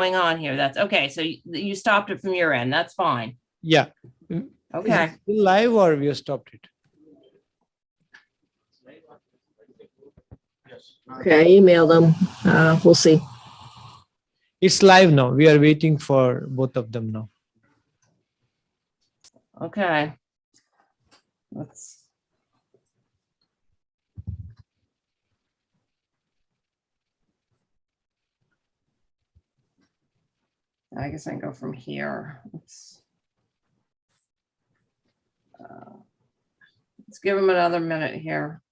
going on here. That's okay. So you stopped it from your end. That's fine. Yeah. Okay. Is it still live or we have stopped it? Okay, I emailed them. We'll see. It's live now. We are waiting for both of them now. Okay. I guess I can go from here. Let's give them another minute here.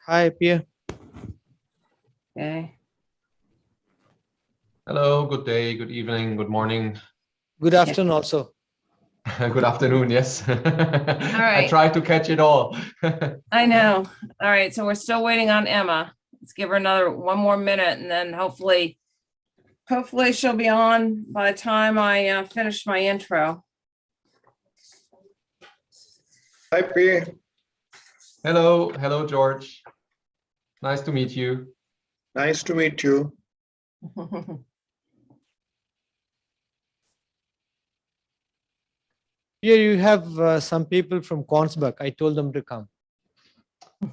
Hi, Pierre. Okay. Hello, good day, good evening, good morning. Good afternoon also. Good afternoon, yes. right. I tried to catch it all. I know. All right. So we're still waiting on Emma. Let's give her one more minute, and then hopefully she'll be on by the time I finish my intro. Hi, P. Hello, George. Nice to meet you. Nice to meet you. Here you have some people from Kornsberg. I told them to come.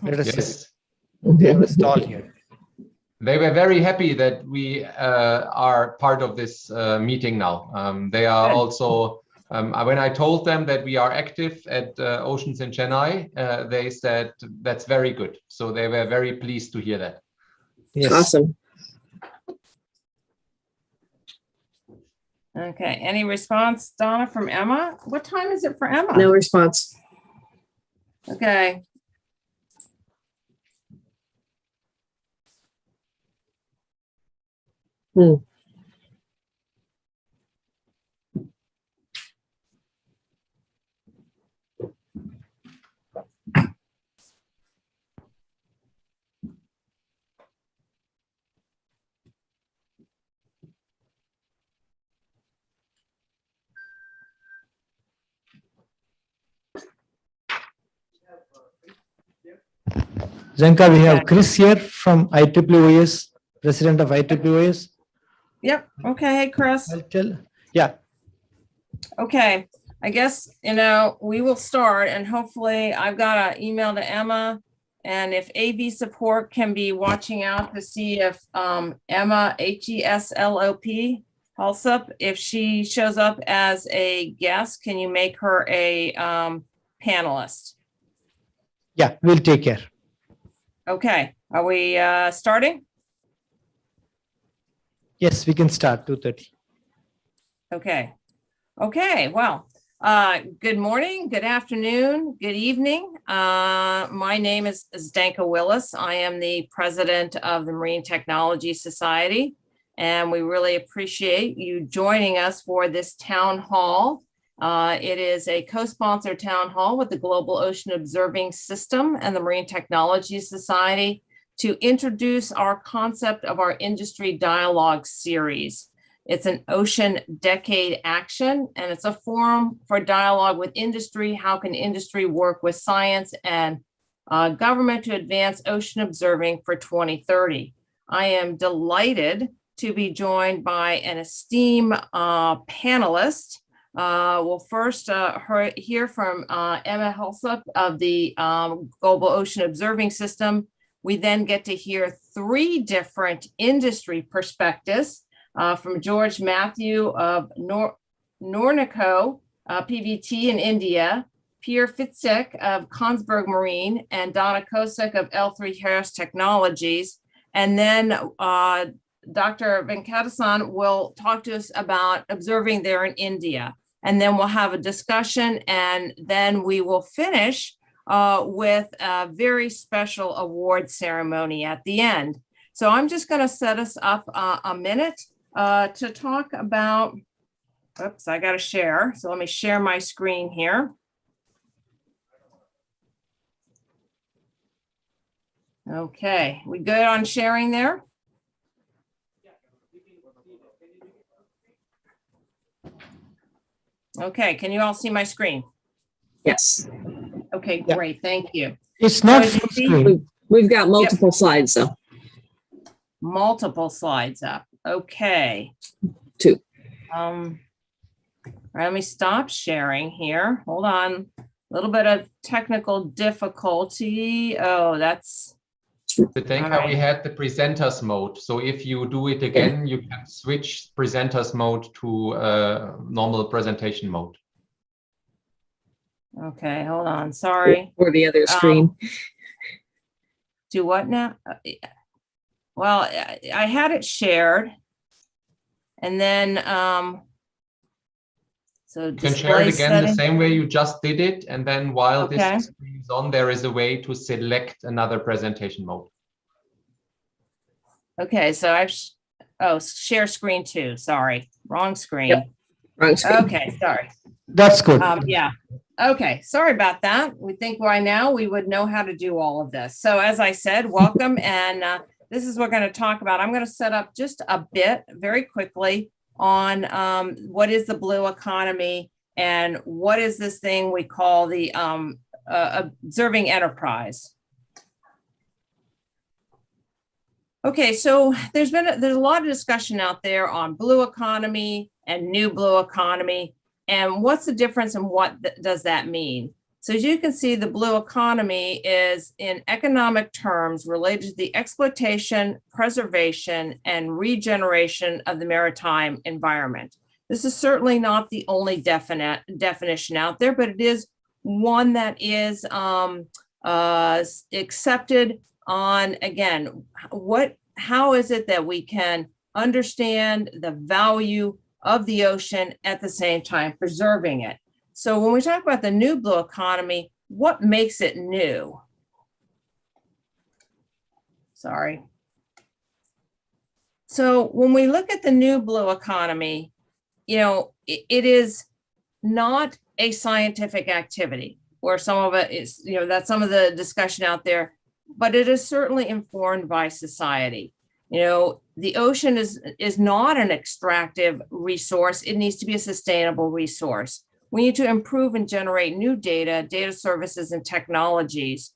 Let us Yes. They have a stall here. They were very happy that we are part of this meeting now. They are Good. also, when I told them that we are active at Oceans in Chennai, they said that's very good. So they were very pleased to hear that. Yes. Awesome. Okay. Any response, Donna, from Emma? What time is it for Emma? No response. Okay. Zanka, we have Okay. Chris here from IEEOS, president of IEEOS. Yep. Okay. Hey, Chris. I'll tell. Yeah. Okay. I guess, we will start, and hopefully I've got an email to Emma, and if AV support can be watching out to see if Emma, HESLOP, Halsup, if she shows up as a guest, can you make her a panelist? Yeah, we'll take care. Okay. Are we starting? Yes, we can start 2:30. Okay. Okay. Well, good morning, good afternoon, good evening. My name is Zdenka Willis. I am the president of the Marine Technology Society, and we really appreciate you joining us for this town hall. It is a co-sponsored town hall with the Global Ocean Observing System and the Marine Technology Society to introduce our concept of our industry dialogue series. It's an Ocean Decade Action, and it's a forum for dialogue with industry. How can industry work with science and government to advance ocean observing for 2030? I am delighted to be joined by an esteemed panelist. We'll first hear from Emma Halsup of the Global Ocean Observing System. We then get to hear 3 different industry perspectives from George Matthew of Nornico PVT in India, Pierre Fitzek of Kongsberg Marine, and Donna Kosick of L3 Harris Technologies. And then Dr. Venkatasan will talk to us about observing there in India. And then we'll have a discussion, and then we will finish with a very special award ceremony at the end. So I'm just going to set us up a minute to talk about, oops, I got to share. So let me share my screen here. Okay, we good on sharing there? Okay, can you all see my screen? Yes. Okay, Yeah. great, thank you. It's not So as you full see- screen. We've got multiple slides, though. Multiple slides up. Okay. 2. All right, let me stop sharing here. Hold on. A little bit of technical difficulty. Oh, that's, Zdenka, All we right. had the presenters mode. So if you do it again, you can switch presenters mode to normal presentation mode. okay, hold on, sorry. Or the other screen. Do what now? Well, I had it shared. And then, so You can share it display again the setting. same way you just did it. And then while Okay. this screen is on, there is a way to select another presentation mode. Okay, so share screen 2, sorry, wrong screen. Yep. Wrong screen. Okay, sorry. That's good. Yeah. Okay, sorry about that. We think by now we would know how to do all of this. So as I said, welcome. And this is what we're going to talk about. I'm going to set up just a bit very quickly on what is the blue economy and what is this thing we call the observing enterprise. Okay, so there's a lot of discussion out there on blue economy and new blue economy, and what's the difference and what does that mean? So as you can see, the blue economy is in economic terms related to the exploitation, preservation, and regeneration of the maritime environment. This is certainly not the only definition out there, but it is one that is accepted on, again, how is it that we can understand the value of the ocean at the same time preserving it? So when we talk about the new blue economy, what makes it new? Sorry. So when we look at the new blue economy, you know, it is not a scientific activity, or some of it is, you know, that's some of the discussion out there, but it is certainly informed by society. You know, the ocean is not an extractive resource. It needs to be a sustainable resource. We need to improve and generate new data services and technologies.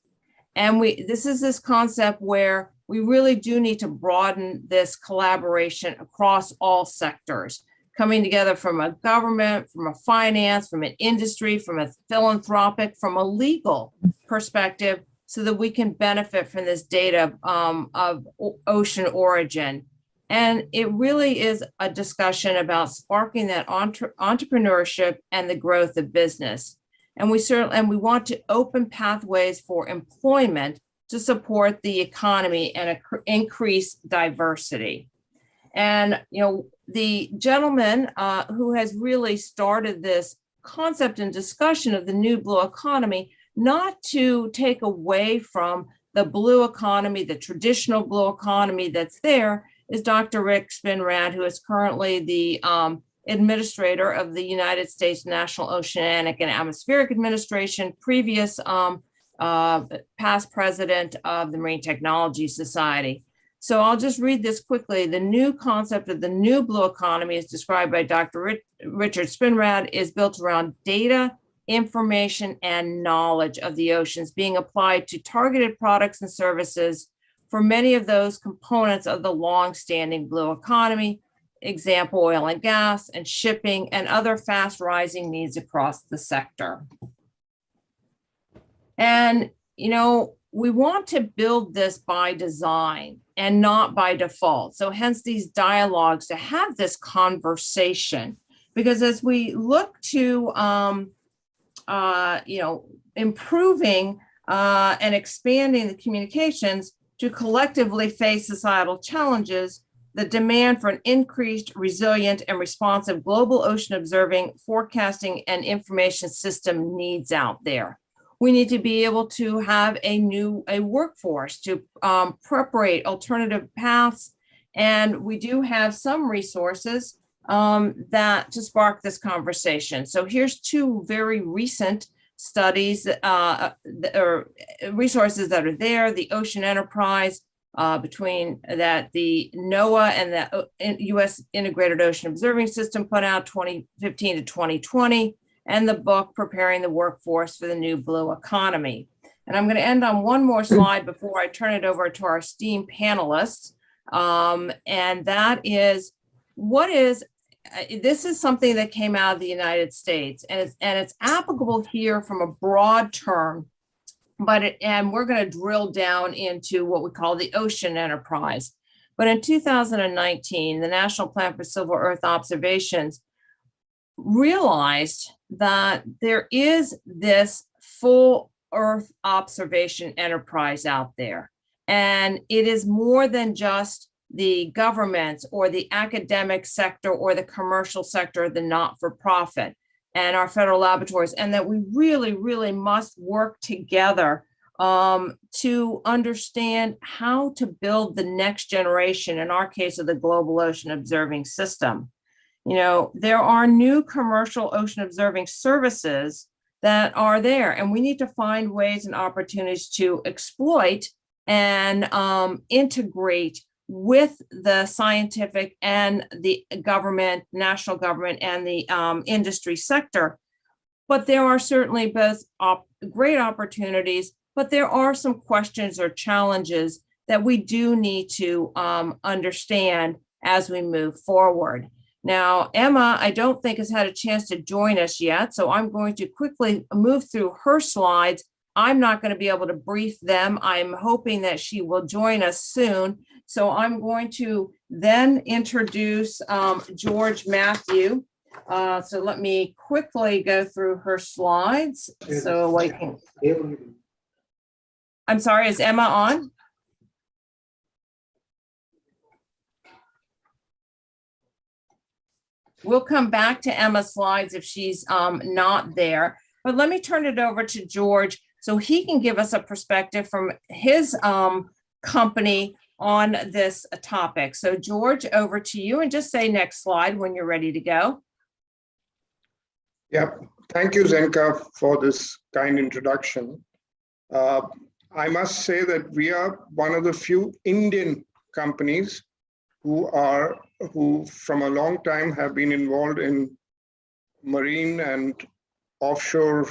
And this is this concept where we really do need to broaden this collaboration across all sectors, coming together from a government, from a finance, from an industry, from a philanthropic, from a legal perspective, so that we can benefit from this data of ocean origin. And it really is a discussion about sparking that entrepreneurship and the growth of business. And we want to open pathways for employment to support the economy and increase diversity. And, you know, the gentleman who has really started this concept and discussion of the new blue economy, not to take away from the blue economy, the traditional blue economy that's there, is Dr. Rick Spinrad, who is currently the administrator of the United States National Oceanic and Atmospheric Administration, previous past president of the Marine Technology Society. So I'll just read this quickly. The new concept of the new blue economy, as described by Dr. Richard Spinrad, is built around data, information, and knowledge of the oceans being applied to targeted products and services for many of those components of the long-standing blue economy, example, oil and gas and shipping and other fast rising needs across the sector. And, you know, we want to build this by design and not by default. So hence these dialogues, to have this conversation, because as we look to, you know, improving and expanding the communications to collectively face societal challenges, the demand for an increased, resilient, and responsive global ocean observing, forecasting, and information system needs out there. We need to be able to have a workforce to prepare alternative paths, and we do have some resources that to spark this conversation. So here's two very recent studies or resources that are there. The Ocean Enterprise, between that the NOAA and the U.S. Integrated Ocean Observing System put out 2015 to 2020, and the book Preparing the Workforce for the New Blue Economy. And I'm going to end on one more slide before I turn it over to our esteemed panelists. And that is, this is something that came out of the United States, and it's applicable here from a broad term, and we're going to drill down into what we call the ocean enterprise. But in 2019, the National Plan for Civil Earth Observations realized that there is this full Earth observation enterprise out there. And it is more than just the governments or the academic sector or the commercial sector, the not-for-profit and our federal laboratories, and that we really, really must work together to understand how to build the next generation, in our case of the global ocean observing system. You know, there are new commercial ocean observing services that are there, and we need to find ways and opportunities to exploit and integrate with the scientific and the government, national government, and the industry sector. But there are certainly both great opportunities, but there are some questions or challenges that we do need to understand as we move forward. Now, Emma, I don't think has had a chance to join us yet, so I'm going to quickly move through her slides. I'm not going to be able to brief them. I'm hoping that she will join us soon. So I'm going to then introduce George Matthew. So let me quickly go through her slides. So I can. I'm sorry, is Emma on? We'll come back to Emma's slides if she's not there. But let me turn it over to George so he can give us a perspective from his company on this topic. So George, over to you, and just say next slide when you're ready to go. Yeah, thank you, Zenka, for this kind introduction. I must say that we are one of the few Indian companies who from a long time have been involved in marine and offshore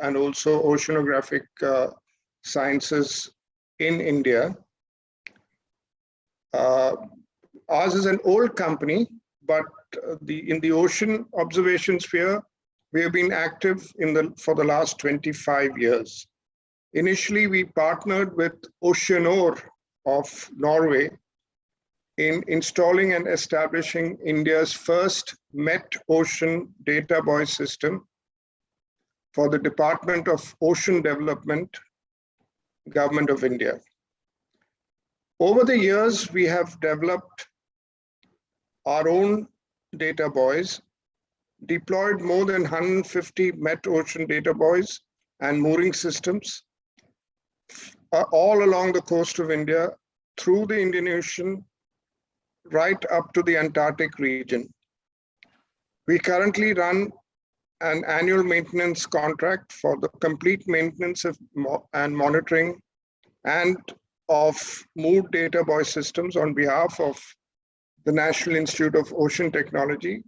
and also oceanographic sciences in India. Ours is an old company, but in the ocean observation sphere, we have been active for the last 25 years. Initially, we partnered with Oceanor of Norway in installing and establishing India's first Met Ocean data buoy system for the Department of Ocean Development, Government of India. Over the years, we have developed our own data buoys, deployed more than 150 Met Ocean data buoys and mooring systems all along the coast of India, through the Indian Ocean, right up to the Antarctic region. We currently run an annual maintenance contract for the complete maintenance and monitoring and of moored data buoy systems on behalf of the National Institute of Ocean Technology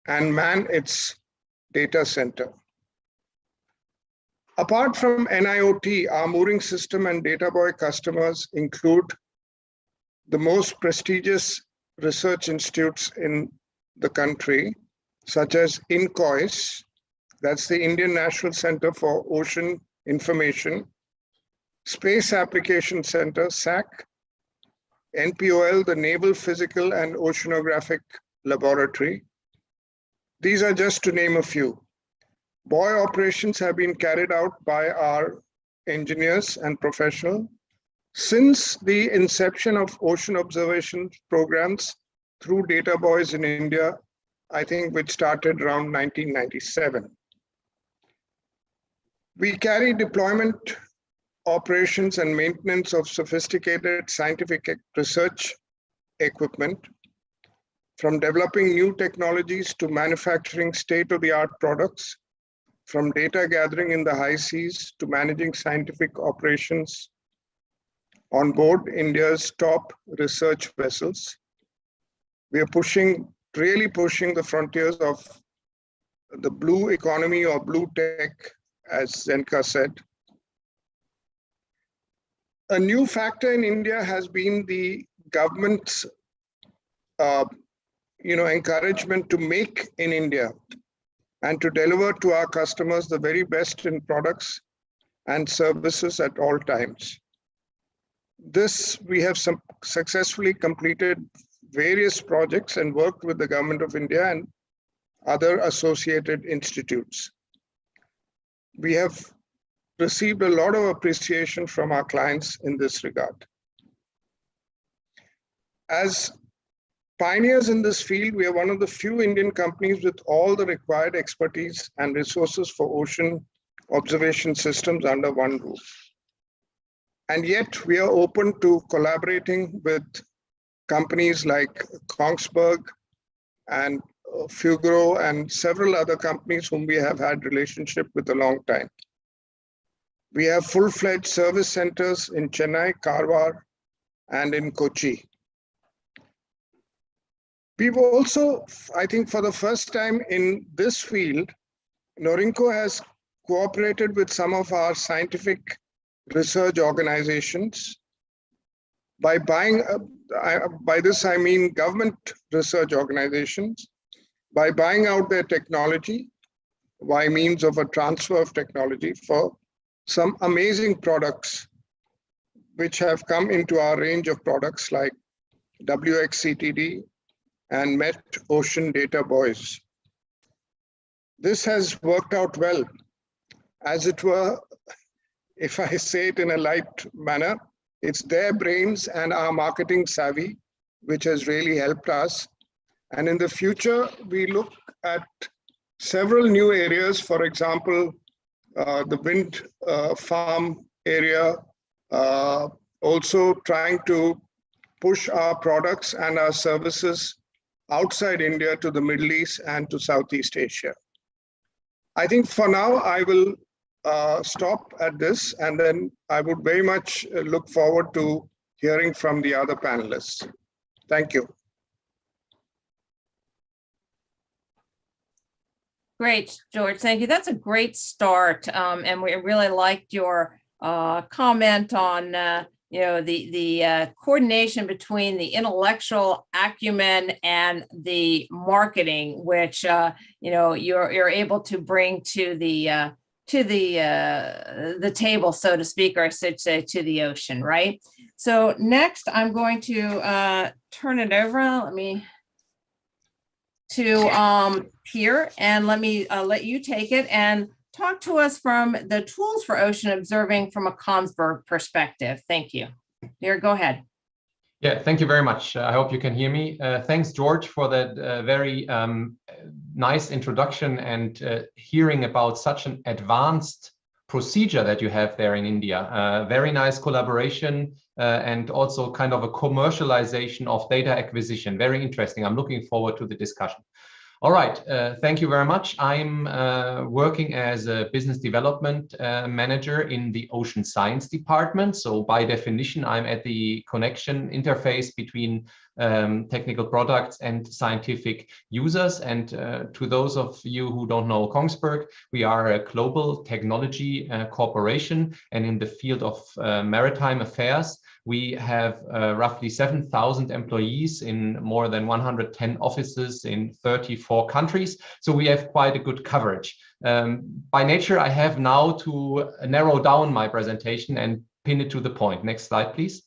and man its data center. Apart from NIOT, our mooring system and data buoy customers include the most prestigious research institutes in the country, such as INCOIS, that's the Indian National Center for Ocean Information, Space Application Center, SAC, NPOL, the Naval Physical and Oceanographic Laboratory. These are just to name a few. Buoy operations have been carried out by our engineers and professionals since the inception of ocean observation programs through data buoys in India, I think which started around 1997. We carry deployment, operations and maintenance of sophisticated scientific research equipment, from developing new technologies to manufacturing state-of-the-art products, from data gathering in the high seas to managing scientific operations on board India's top research vessels. We are really pushing the frontiers of the blue economy or blue tech, as Zenka said. A new factor in India has been the government's encouragement to make in India and to deliver to our customers the very best in products and services at all times. This, we have successfully completed various projects and worked with the Government of India and other associated institutes. We have received a lot of appreciation from our clients in this regard. As pioneers in this field, we are one of the few Indian companies with all the required expertise and resources for ocean observation systems under one roof. And yet we are open to collaborating with companies like Kongsberg and Fugro and several other companies whom we have had relationship with a long time. We have full-fledged service centers in Chennai, Karwar, and in Kochi. We've also, I think for the first time in this field, Norinco has cooperated with some of our scientific research organizations by buying, by this I mean government research organizations, by buying out their technology by means of a transfer of technology for some amazing products which have come into our range of products like WXCTD and Met Ocean Data Buoys. This has worked out well. As it were, if I say it in a light manner, it's their brains and our marketing savvy which has really helped us. And in the future, we look at several new areas, for example, the wind farm area, also trying to push our products and our services outside India to the Middle East and to Southeast Asia. I think for now, I will stop at this, and then I would very much look forward to hearing from the other panelists. Thank you. Great, George. Thank you. That's a great start. And we really liked your comment on the coordination between the intellectual acumen and the marketing, which you're able to bring to the table, so to speak, or I should say to the ocean, right? So next, I'm going to turn it over. Let me to Pierre, and let me let you take it and talk to us from the tools for ocean observing from a Kongsberg perspective. Thank you. Pierre, go ahead. Yeah, thank you very much. I hope you can hear me. Thanks, George, for that very nice introduction and hearing about such an advanced procedure that you have there in India. Very nice collaboration and also kind of a commercialization of data acquisition. Very interesting. I'm looking forward to the discussion. All right, thank you very much. I'm working as a business development manager in the ocean science department. So by definition, I'm at the connection interface between technical products and scientific users. And to those of you who don't know Kongsberg, we are a global technology corporation. And in the field of maritime affairs, we have roughly 7,000 employees in more than 110 offices in 34 countries. So we have quite a good coverage. By nature, I have now to narrow down my presentation and pin it to the point. Next slide, please.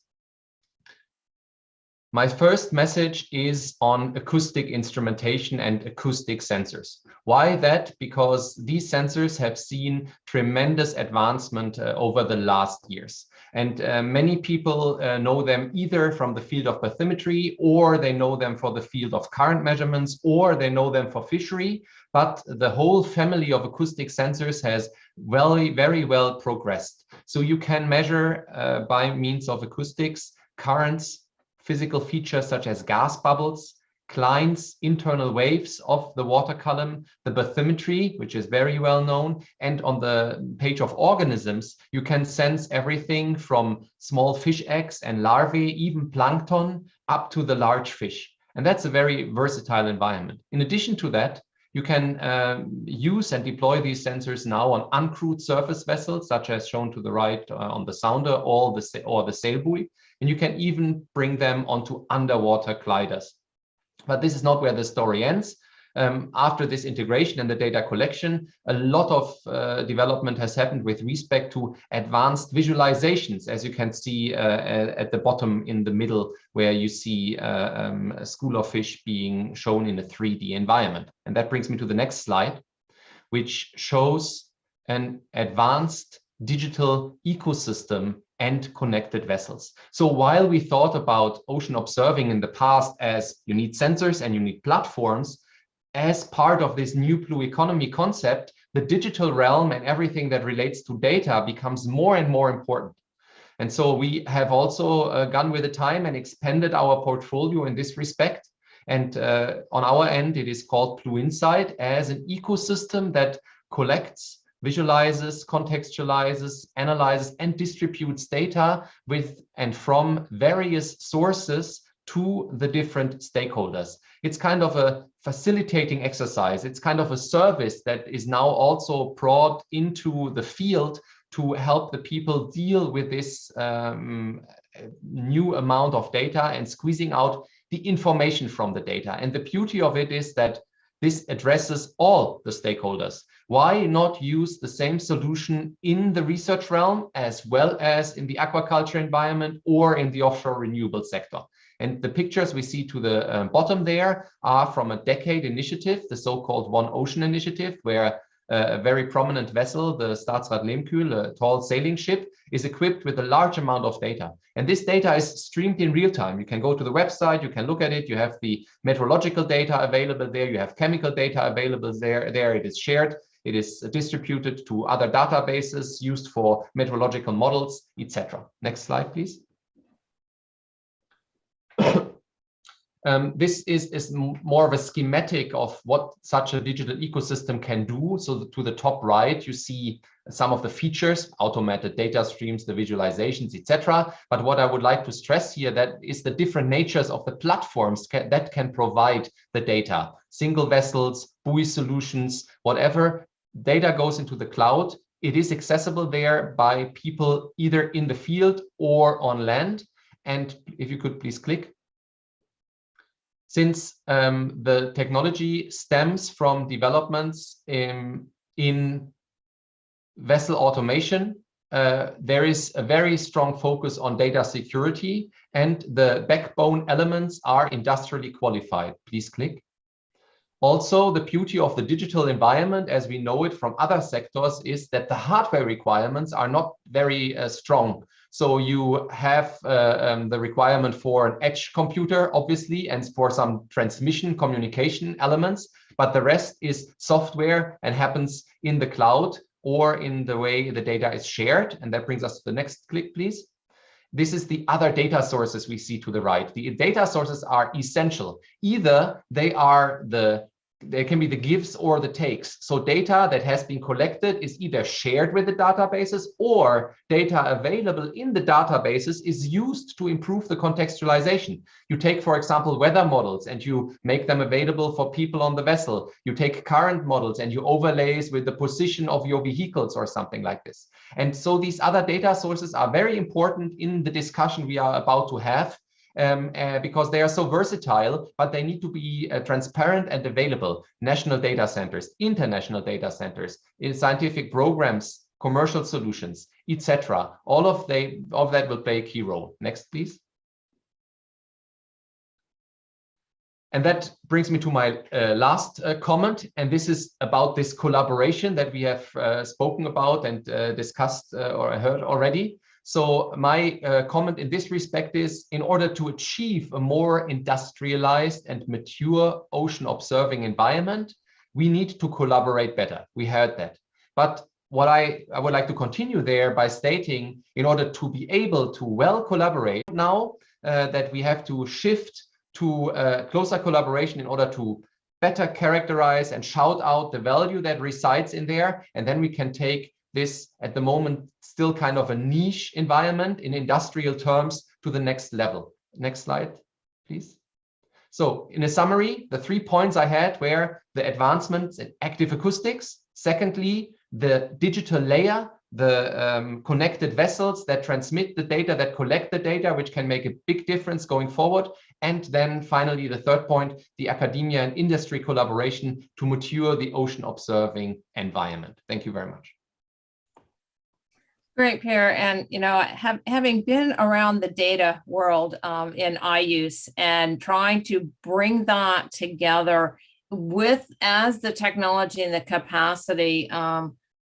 My first message is on acoustic instrumentation and acoustic sensors. Why that? Because these sensors have seen tremendous advancement over the last years. And many people know them either from the field of bathymetry, or they know them for the field of current measurements, or they know them for fishery. But the whole family of acoustic sensors has very well progressed. So you can measure by means of acoustics, currents, physical features such as gas bubbles, Klein's internal waves of the water column, the bathymetry, which is very well known, and on the page of organisms, you can sense everything from small fish eggs and larvae, even plankton, up to the large fish. And that's a very versatile environment. In addition to that, You can use and deploy these sensors now on uncrewed surface vessels, such as shown to the right on the sounder or the sail buoy. And you can even bring them onto underwater gliders. But this is not where the story ends. After this integration and the data collection, a lot of development has happened with respect to advanced visualizations, as you can see at the bottom in the middle, where you see a school of fish being shown in a 3D environment. And that brings me to the next slide, which shows an advanced digital ecosystem and connected vessels. So while we thought about ocean observing in the past as you need sensors and you need platforms, as part of this new blue economy concept, the digital realm and everything that relates to data becomes more and more important. And so we have also gone with the time and expanded our portfolio in this respect. And on our end, it is called Blue Insight as an ecosystem that collects, visualizes, contextualizes, analyzes, and distributes data with and from various sources to the different stakeholders. It's kind of a facilitating exercise. It's kind of a service that is now also brought into the field to help the people deal with this new amount of data and squeezing out the information from the data. And the beauty of it is that this addresses all the stakeholders. Why not use the same solution in the research realm as well as in the aquaculture environment or in the offshore renewable sector? And the pictures we see to the bottom there are from a decade initiative, the so-called One Ocean initiative, where a very prominent vessel, the Staatsrat Lehmkühl, a tall sailing ship, is equipped with a large amount of data. And this data is streamed in real time. You can go to the website, you can look at it, you have the meteorological data available there, you have chemical data available there, it is shared, it is distributed to other databases used for meteorological models, etc. Next slide, please. This is more of a schematic of what such a digital ecosystem can do. So to the top right, you see some of the features, automated data streams, the visualizations, etc. But what I would like to stress here, that is the different natures of the platforms that can provide the data. Single vessels, buoy solutions, whatever data goes into the cloud, it is accessible there by people either in the field or on land. And if you could please click. Since the technology stems from developments in vessel automation, there is a very strong focus on data security, and the backbone elements are industrially qualified. Please click. Also, the beauty of the digital environment, as we know it from other sectors, is that the hardware requirements are not very strong. So you have the requirement for an edge computer, obviously, and for some transmission communication elements, but the rest is software and happens in the cloud or in the way the data is shared. And that brings us to the next click, please. This is the other data sources we see to the right. The data sources are essential. Either they can be the gives or the takes. So data that has been collected is either shared with the databases, or data available in the databases is used to improve the contextualization. You take, for example, weather models and you make them available for people on the vessel. You take current models and you overlays with the position of your vehicles or something like this. And so these other data sources are very important in the discussion we are about to have. Because they are so versatile, but they need to be transparent and available. National data centers, international data centers, in scientific programs, commercial solutions, etc. All of that will play a key role. Next, please. And that brings me to my last comment, and this is about this collaboration that we have spoken about and discussed or heard already. So my comment in this respect is, in order to achieve a more industrialized and mature ocean observing environment, we need to collaborate better. We heard that. But what I would like to continue there by stating, in order to be able to well collaborate now, that we have to shift to closer collaboration in order to better characterize and shout out the value that resides in there. And then we can take this, at the moment, still kind of a niche environment in industrial terms, to the next level. Next slide, please. So in a summary, the 3 points I had were the advancements in active acoustics. Secondly, the digital layer, the connected vessels that transmit the data, that collect the data, which can make a big difference going forward. And then finally, the third point, the academia and industry collaboration to mature the ocean observing environment. Thank you very much. Great, Per. And, you know, having been around the data world in IUS and trying to bring that together with as the technology and the capacity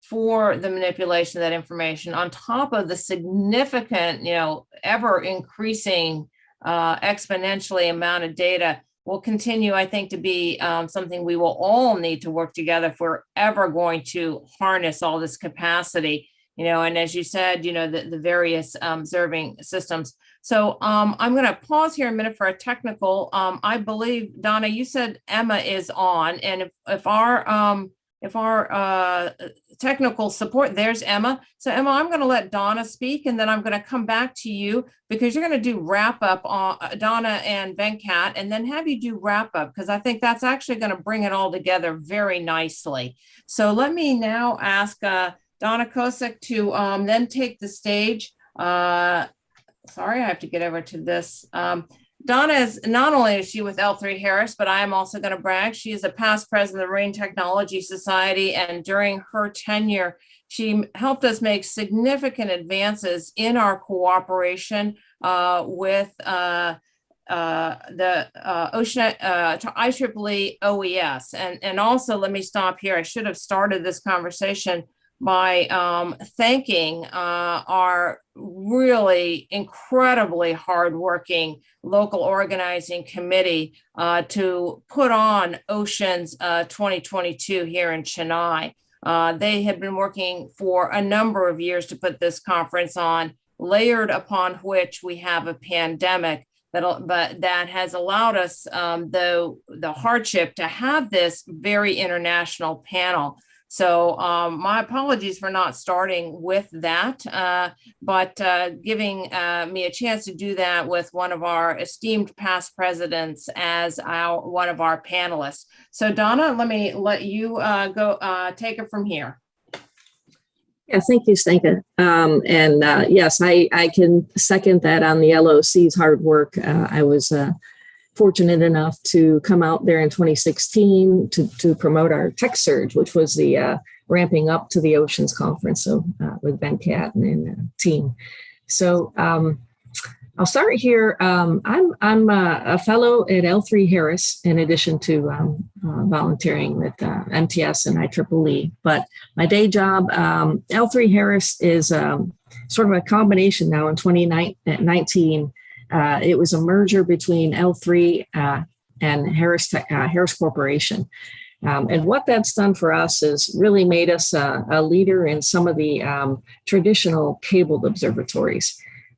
for the manipulation of that information on top of the significant, you know, ever increasing exponentially amount of data will continue, I think, to be something we will all need to work together if we're ever going to harness all this capacity. You know, and as you said, you know, the various observing systems. So I'm going to pause here a minute for a technical. I believe, Donna, you said Emma is on, and if our technical support, there's Emma. So Emma, I'm going to let Donna speak, and then I'm going to come back to you because you're going to do wrap up on Donna and Venkat, and then have you do wrap up because I think that's actually going to bring it all together very nicely. So let me now ask Donna Kosick to then take the stage. Sorry, I have to get over to this. Donna is not only is she with L3 Harris, but I am also going to brag. She is a past president of the Marine Technology Society, and during her tenure, she helped us make significant advances in our cooperation with the IEEE OES. And also, let me stop here. I should have started this conversation by thanking our really incredibly hardworking local organizing committee to put on Oceans 2022 here in Chennai. They had been working for a number of years to put this conference on, layered upon which we have a pandemic that has allowed us, though the hardship, to have this very international panel. So my apologies for not starting with that, but giving me a chance to do that with one of our esteemed past presidents as one of our panelists. So Donna, let me let you go take it from here. Yeah, thank you, Stanka. Yes, I can second that on the LOC's hard work. I was fortunate enough to come out there in 2016 to promote our Tech Surge, which was the ramping up to the Oceans Conference. So with Venkat and team. So I'll start here. I'm a fellow at L3 Harris, in addition to volunteering with MTS and IEEE. But my day job, L3 Harris is sort of a combination now in 2019. It was a merger between L3 and Harris Corporation. And what that's done for us is really made us a leader in some of the traditional cabled observatories.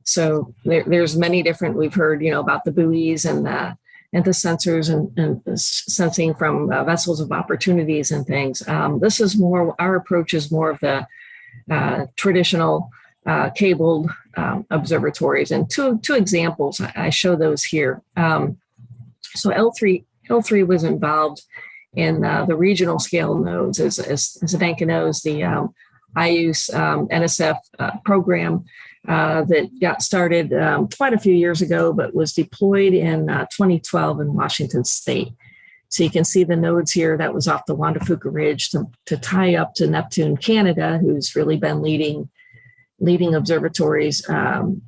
So there's many different, we've heard, you know, about the buoys and the sensors and sensing from vessels of opportunities and things. This is more, our approach is more of the traditional cabled observatories. And two examples, I show those here. So L3 was involved in the regional scale nodes, as Danka knows, the IUS NSF program that got started quite a few years ago, but was deployed in 2012 in Washington State. So you can see the nodes here. That was off the Juan de Fuca Ridge to tie up to Neptune, Canada, who's really been leading observatories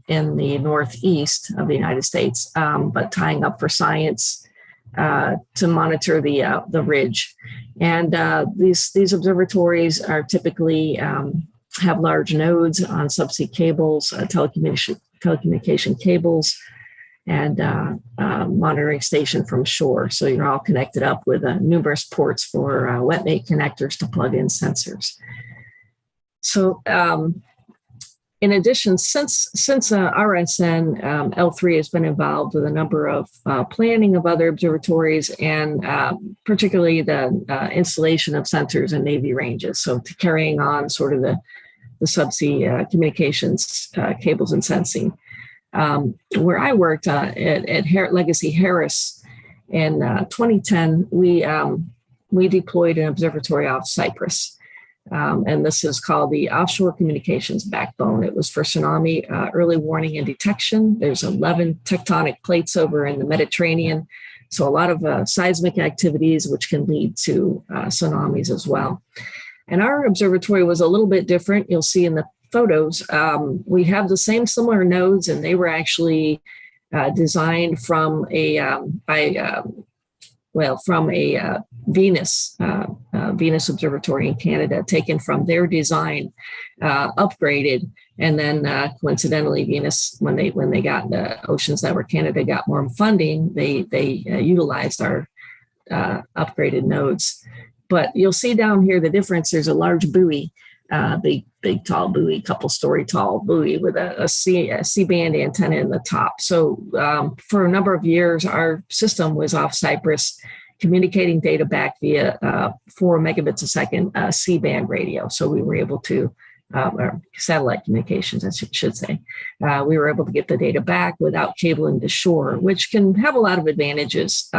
in the northeast of the United States, but tying up for science to monitor the ridge. And these observatories are typically have large nodes on subsea cables, telecommunication cables, and monitoring station from shore. So you're all connected up with numerous ports for wetmate connectors to plug in sensors. So in addition, since RSN, L3 has been involved with a number of planning of other observatories and particularly the installation of sensors and Navy ranges. So to carrying on sort of the subsea communications cables and sensing. Where I worked at Legacy Harris, In 2010, we deployed an observatory off Cyprus. And this is called the Offshore Communications Backbone. It was for tsunami early warning and detection. There's 11 tectonic plates over in the Mediterranean. So a lot of seismic activities, which can lead to tsunamis as well. And our observatory was a little bit different. You'll see in the photos, we have the same similar nodes, and they were actually designed from a Venus observatory in Canada, taken from their design, upgraded, and then coincidentally, Venus, when they got the Oceans Network Canada got more funding, they utilized our upgraded nodes. But you'll see down here the difference. There's a large buoy, big tall buoy, couple story tall buoy with a C-band antenna in the top. So for a number of years, our system was off Cyprus, communicating data back via 4 megabits a second C-band radio. So we were able to, or satellite communications, I should say. We were able to get the data back without cabling to shore, which can have a lot of advantages.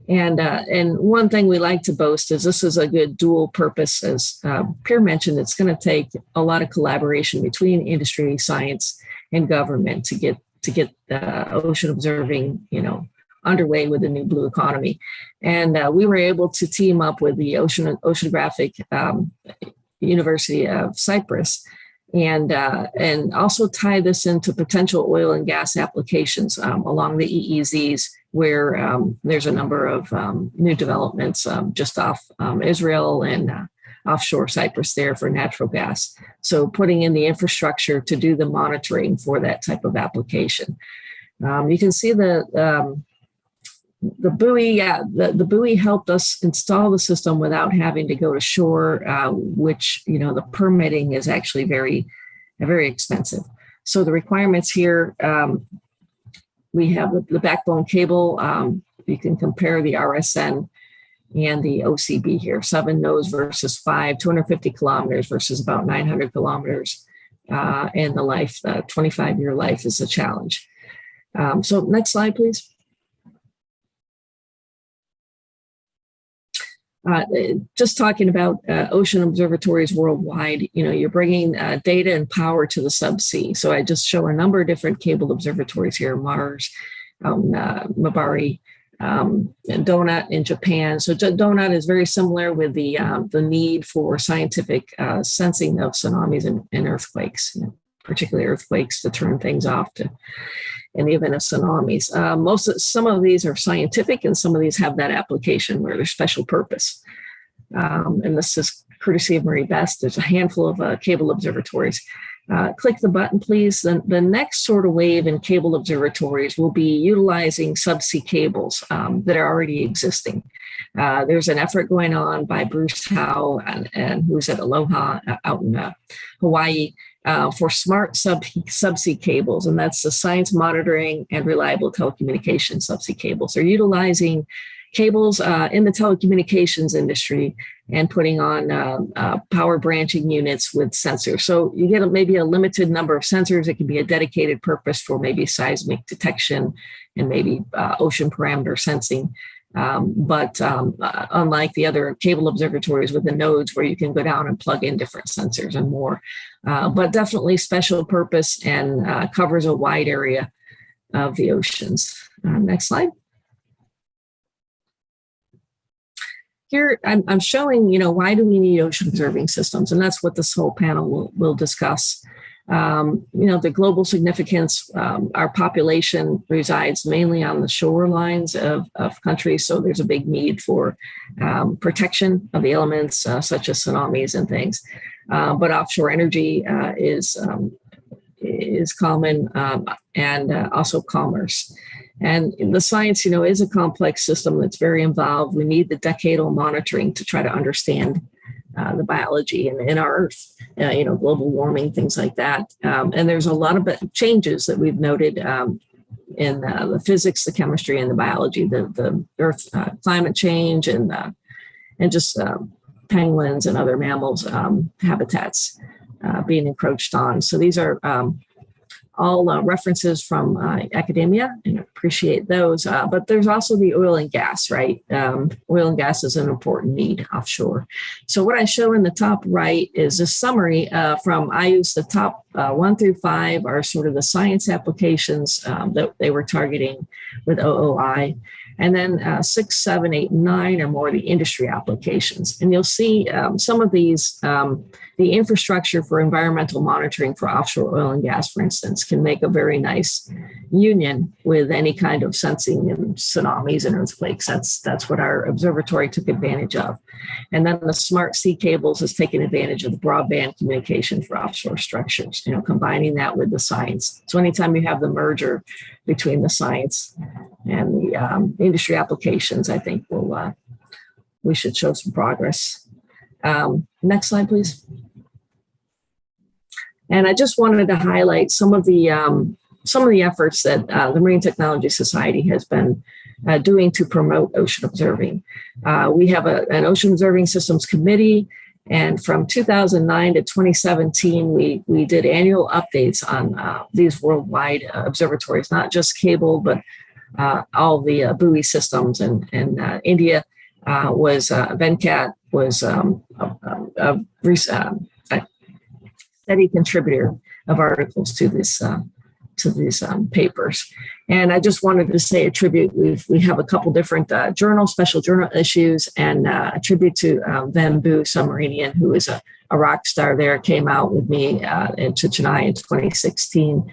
And one thing we like to boast is this is a good dual purpose. As Pierre mentioned, it's going to take a lot of collaboration between industry, science, and government to get ocean observing, underway with the new blue economy. And we were able to team up with the Oceanographic University of Cyprus and also tie this into potential oil and gas applications along the EEZs, where there's a number of new developments just off Israel and offshore Cyprus there for natural gas. So putting in the infrastructure to do the monitoring for that type of application. You can see the buoy, the buoy helped us install the system without having to go to shore, which, the permitting is actually very, very expensive. So the requirements here, we have the backbone cable. You can compare the RSN and the OCB here, 7 nodes versus 5, 250 kilometers versus about 900 kilometers. And the life, the 25-year life is a challenge. So next slide, please. Just talking about ocean observatories worldwide, you're bringing data and power to the subsea. So I just show a number of different cabled observatories here: Mars, Mabari, and Donut in Japan. So Donut is very similar with the need for scientific sensing of tsunamis and earthquakes, particularly earthquakes, to turn things off in the event of tsunamis. Some of these are scientific, and some of these have that application where they're special purpose. And this is courtesy of Marie Best. There's a handful of cable observatories. Click the button, please. The next sort of wave in cable observatories will be utilizing subsea cables that are already existing. There's an effort going on by Bruce Howe and who's at Aloha out in Hawaii, for smart subsea cables, and that's the science monitoring and reliable telecommunications subsea cables. They're utilizing cables in the telecommunications industry and putting on power branching units with sensors. So you get maybe a limited number of sensors. It can be a dedicated purpose for maybe seismic detection and maybe ocean parameter sensing. But unlike the other cable observatories with the nodes where you can go down and plug in different sensors and more, but definitely special purpose and covers a wide area of the oceans. Next slide. Here I'm showing, why do we need ocean observing systems? And that's what this whole panel will discuss. The global significance, our population resides mainly on the shorelines of countries. So there's a big need for protection of the elements such as tsunamis and things. But offshore energy is common, and also commerce. And the science, is a complex system that's very involved. We need the decadal monitoring to try to understand the biology in our Earth, global warming, things like that. And there's a lot of changes that we've noted in the physics, the chemistry, and the biology, the Earth climate change, and just penguins and other mammals habitats being encroached on. So these are all references from academia, and appreciate those. But there's also the oil and gas, right? Oil and gas is an important need offshore. So what I show in the top right is a summary from IUS. The top 1 through 5 are sort of the science applications that they were targeting with OOI. And then 6, 7, 8, 9 are more the industry applications. And you'll see some of these, the infrastructure for environmental monitoring for offshore oil and gas, for instance, can make a very nice union with any kind of sensing and tsunamis and earthquakes. That's what our observatory took advantage of. And then the smart sea cables is taking advantage of the broadband communication for offshore structures, combining that with the science. So anytime you have the merger between the science and the industry applications, I think we should show some progress. Next slide, please. And I just wanted to highlight some of the efforts that the Marine Technology Society has been doing to promote ocean observing. We have an Ocean Observing Systems Committee, and from 2009 to 2017, we did annual updates on these worldwide observatories, not just cable, but all the buoy systems. And India was Venkat was a steady contributor of articles to these papers. And I just wanted to say a tribute. We have a couple different special journal issues, and a tribute to Van Bu, Submarinian, who is a rock star there, came out with me in Chennai in 2016.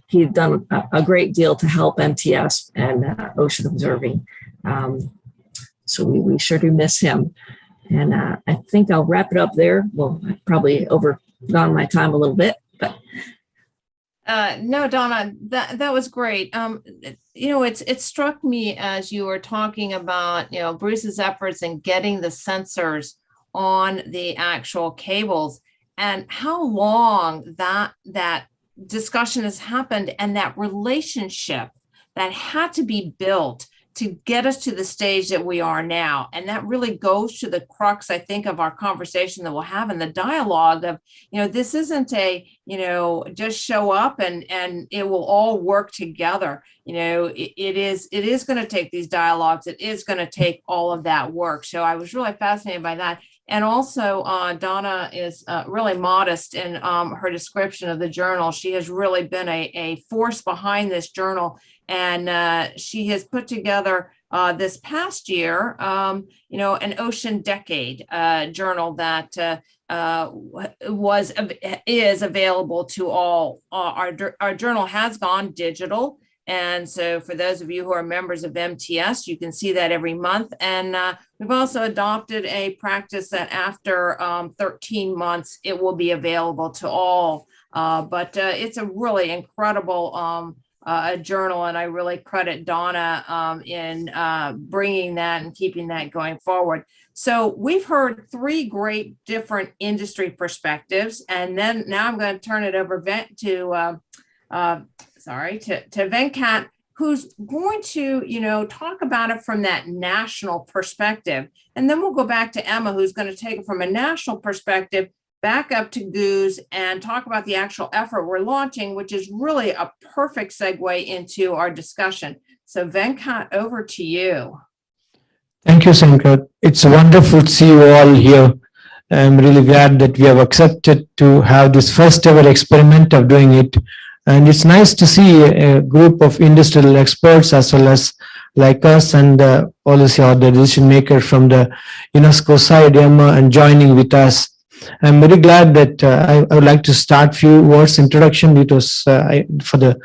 He'd done a great deal to help MTS and ocean observing. So we sure do miss him. And I think I'll wrap it up there. Well, I've probably overdone my time a little bit, but. No, Donna, that was great. It struck me as you were talking about, Bruce's efforts in getting the sensors on the actual cables and how long that discussion has happened, and that relationship that had to be built to get us to the stage that we are now. And that really goes to the crux, I think, of our conversation that we'll have in the dialogue of, this isn't a, just show up and it will all work together. It is going to take these dialogues. It is going to take all of that work. So I was really fascinated by that. And also, Donna is really modest in her description of the journal. She has really been a force behind this journal. And she has put together this past year, an Ocean Decade journal that is available to all. Our journal has gone digital. And so for those of you who are members of MTS, you can see that every month. And we've also adopted a practice that after 13 months, it will be available to all. But it's a really incredible journal, and I really credit Donna in bringing that and keeping that going forward. So we've heard 3 great different industry perspectives, and then now I'm going to turn it over to Venkat, who's going to, talk about it from that national perspective. And then we'll go back to Emma, who's going to take it from a national perspective back up to GOOS and talk about the actual effort we're launching, which is really a perfect segue into our discussion. So Venkat, over to you. Thank you, Sanka. It's wonderful to see you all here. I'm really glad that we have accepted to have this first ever experiment of doing it. And it's nice to see a group of industrial experts as well as like us and policy or the decision maker from the UNESCO side, Emma, and joining with us. I'm very glad that I would like to start few words introduction. It was for the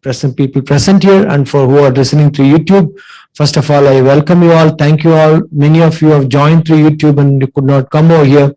present people present here and for who are listening to YouTube. First of all, I welcome you all. Thank you all. Many of you have joined through YouTube and you could not come over here.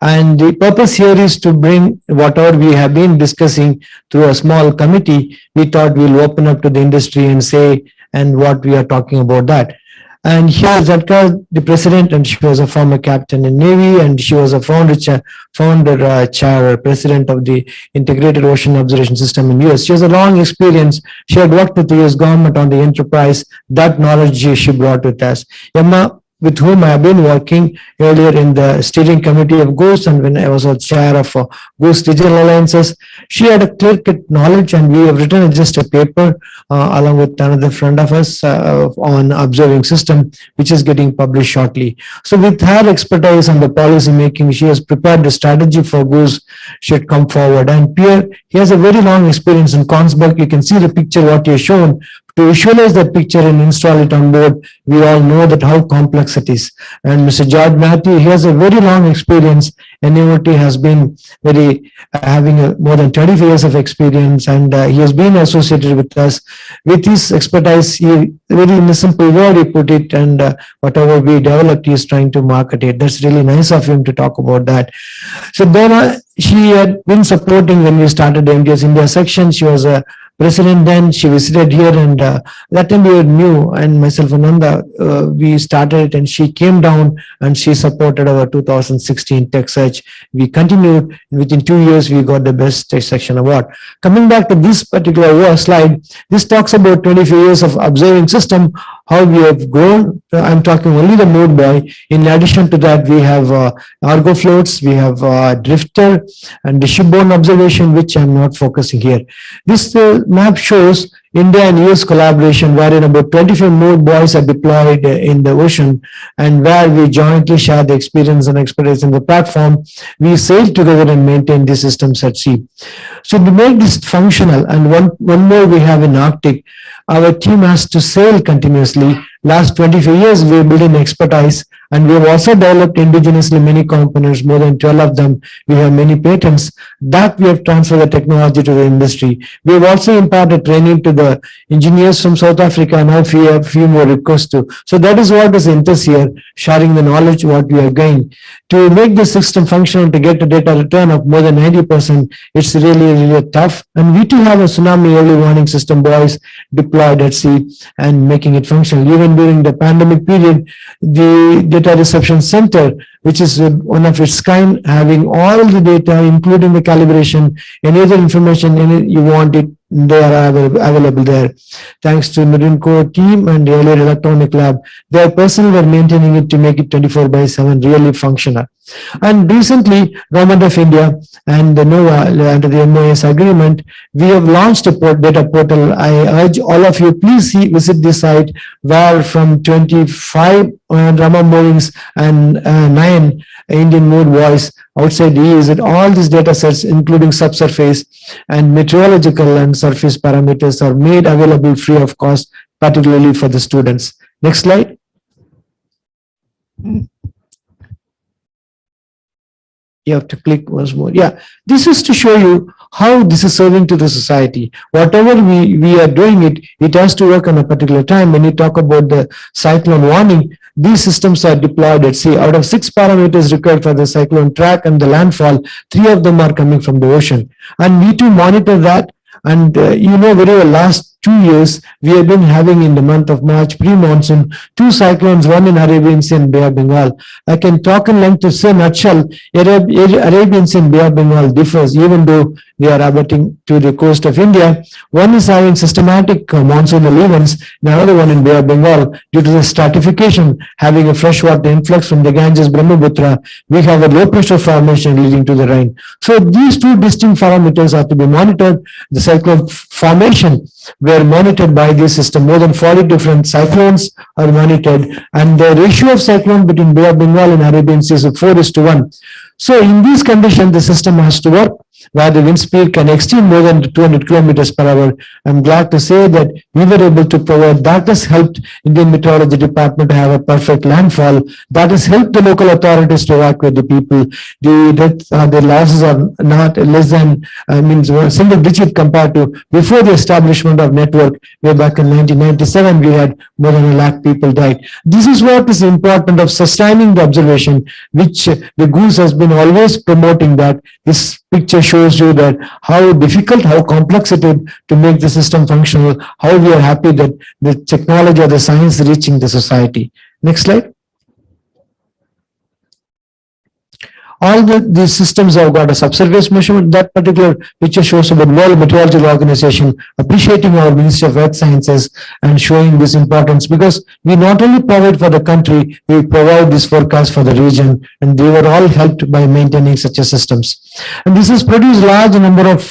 And the purpose here is to bring whatever we have been discussing through a small committee. We thought we'll open up to the industry and say, and what we are talking about that. And here is Zatka, the president, and she was a former captain in Navy, and she was a founder chair, president of the Integrated Ocean Observation System in US. She has a long experience. She had worked with the US government on the enterprise. That knowledge she brought with us. Emma, with whom I have been working earlier in the steering committee of GOOS, and when I was a chair of GOOS Digital Alliances, She had a clear-cut knowledge, and we have written just a paper along with another friend of us on observing system, which is getting published shortly. So with her expertise on the policy making, she has prepared the strategy for GOOS should come forward. And Pierre, he has a very long experience in Consberg. You can see the picture what he has shown. To visualize that picture and install it on board, we all know that how complex it is. And Mr. George Matthew, he has a very long experience. NAOT has been having more than 25 years of experience, and he has been associated with us. With his expertise, he very in a simple word he put it, and whatever we developed, he is trying to market it. That's really nice of him to talk about that. So then she had been supporting when we started the MTS India section. She was a president then. She visited here, and that time we were new, and myself and Nanda, we started it, and she came down and she supported our 2016 Tech Search. We continued. Within 2 years, we got the Best Tech Section Award. Coming back to this particular slide, this talks about 25 years of observing system, how we have grown. I'm talking only the Mood Boy. In addition to that, we have Argo floats, we have Drifter, and the shipborne observation, which I'm not focusing here. This map shows India and US collaboration, wherein about 25 Mood Boys are deployed in the ocean, and where we jointly share the experience and expertise in the platform. We sail together and maintain the systems at sea. So to make this functional, and one more we have in Arctic, our team has to sail continuously. Last 25 years, we have built an expertise, and we have also developed indigenously many components, more than 12 of them. We have many patents that we have transferred the technology to the industry. We have also imparted training to the engineers from South Africa, and now we have a few more requests too. So that is what is interest here, sharing the knowledge what we have gained. To make the system functional, to get a data return of more than 90%, it's really tough. And we too have a tsunami early warning system, boys, deployed at sea and making it functional. Even during the pandemic period, the Data Reception Center, which is one of its kind, having all the data, including the calibration, any other information you want it, they are available there. Thanks to Marine Corps team and the earlier electronic lab, their personnel were maintaining it to make it 24/7 really functional. And recently, Government of India and the NOAA, under the MOS agreement, we have launched a data portal. I urge all of you, please visit this site, where from 25 Raman moorings and 9 Indian Mood Boys outside EEZ, all these data sets, including subsurface and meteorological and surface parameters, are made available free of cost, particularly for the students. Next slide. You have to click once more. Yeah, this is to show you how this is serving to the society. Whatever we are doing it has to work on a particular time. When you talk about the cyclone warning, these systems are deployed at sea. Out of 6 parameters required for the cyclone track and the landfall, 3 of them are coming from the ocean. And we too monitor that. And you know very well, last 2 years, we have been having in the month of March, pre-monsoon, 2 cyclones, one in Arabian Sea and Bay of Bengal. I can talk in length to say nutshell, Arabian Sea and Bay of Bengal differs, even though we are abutting to the coast of India. One is having systematic monsoonal events, and another one in Bay of Bengal, due to the stratification, having a freshwater influx from the Ganges Brahmaputra, we have a low pressure formation leading to the rain. So these 2 distinct parameters are to be monitored. The cyclone formation were monitored by this system. More than 40 different cyclones are monitored, and the ratio of cyclone between Bay of Bengal and Arabian Sea is 4:1. So in these conditions, the system has to work, where the wind speed can exceed more than 200 kilometers per hour. I'm glad to say that we were able to provide. That has helped Indian Meteorology Department to have a perfect landfall. That has helped the local authorities to evacuate the people. The losses are not less than, single digit compared to before the establishment of network. Way back in 1997, we had more than 1 lakh people died. This is what is important of sustaining the observation, which the GOOS has been always promoting. That this picture shows you that how difficult, how complex it is to make the system functional, how we are happy that the technology or the science is reaching the society. Next slide. all these systems have got a subsurface measurement. That particular picture shows about World Meteorological Organization appreciating our Ministry of Earth Sciences and showing this importance, because we not only provide for the country, we provide this forecast for the region, and they were all helped by maintaining such a systems. And this has produced large number of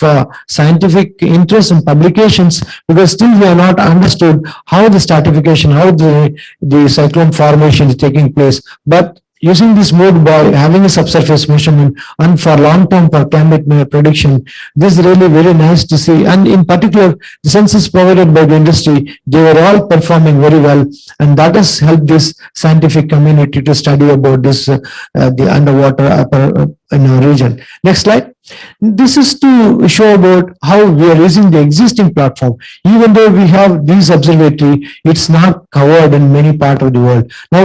scientific interest and publications, because still we have not understood how the stratification, how the cyclone formation is taking place. But using this mode by having a subsurface measurement and for long-term for climate prediction, this is really very nice to see. And in particular, the census provided by the industry, they were all performing very well, and that has helped this scientific community to study about this the underwater upper in our region. Next slide. This is to show about how we are using the existing platform. Even though we have this observatory, it's not covered in many parts of the world. Now,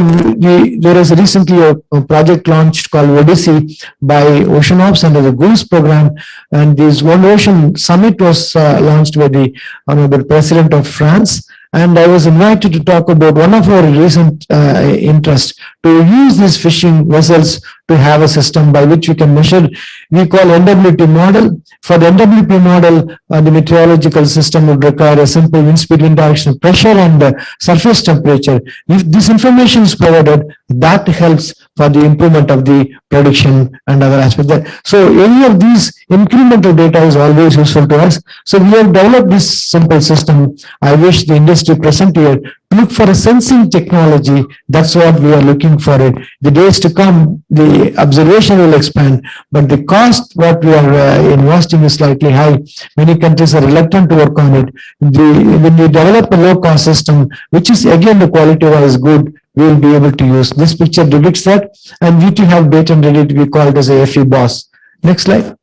there is recently a project launched called Odyssey by Ocean Ops under the GOOS program, and this One Ocean Summit was launched by the Honorable President of France. And I was invited to talk about one of our recent interests, to use these fishing vessels to have a system by which we can measure, we call NWP model. For the NWP model, the meteorological system would require a simple wind speed, wind direction, pressure, and surface temperature. If this information is provided, that helps for the improvement of the prediction and other aspects. So any of these incremental data is always useful to us. So we have developed this simple system. I wish the industry present here look for a sensing technology. That's what we are looking for it. The days to come, the observation will expand, but the cost what we are investing is slightly high. Many countries are reluctant to work on it. When we develop a low-cost system, which is again the quality-wise good, we will be able to use. This picture depicts that, and we too have data and ready to be called as a FE boss. Next slide.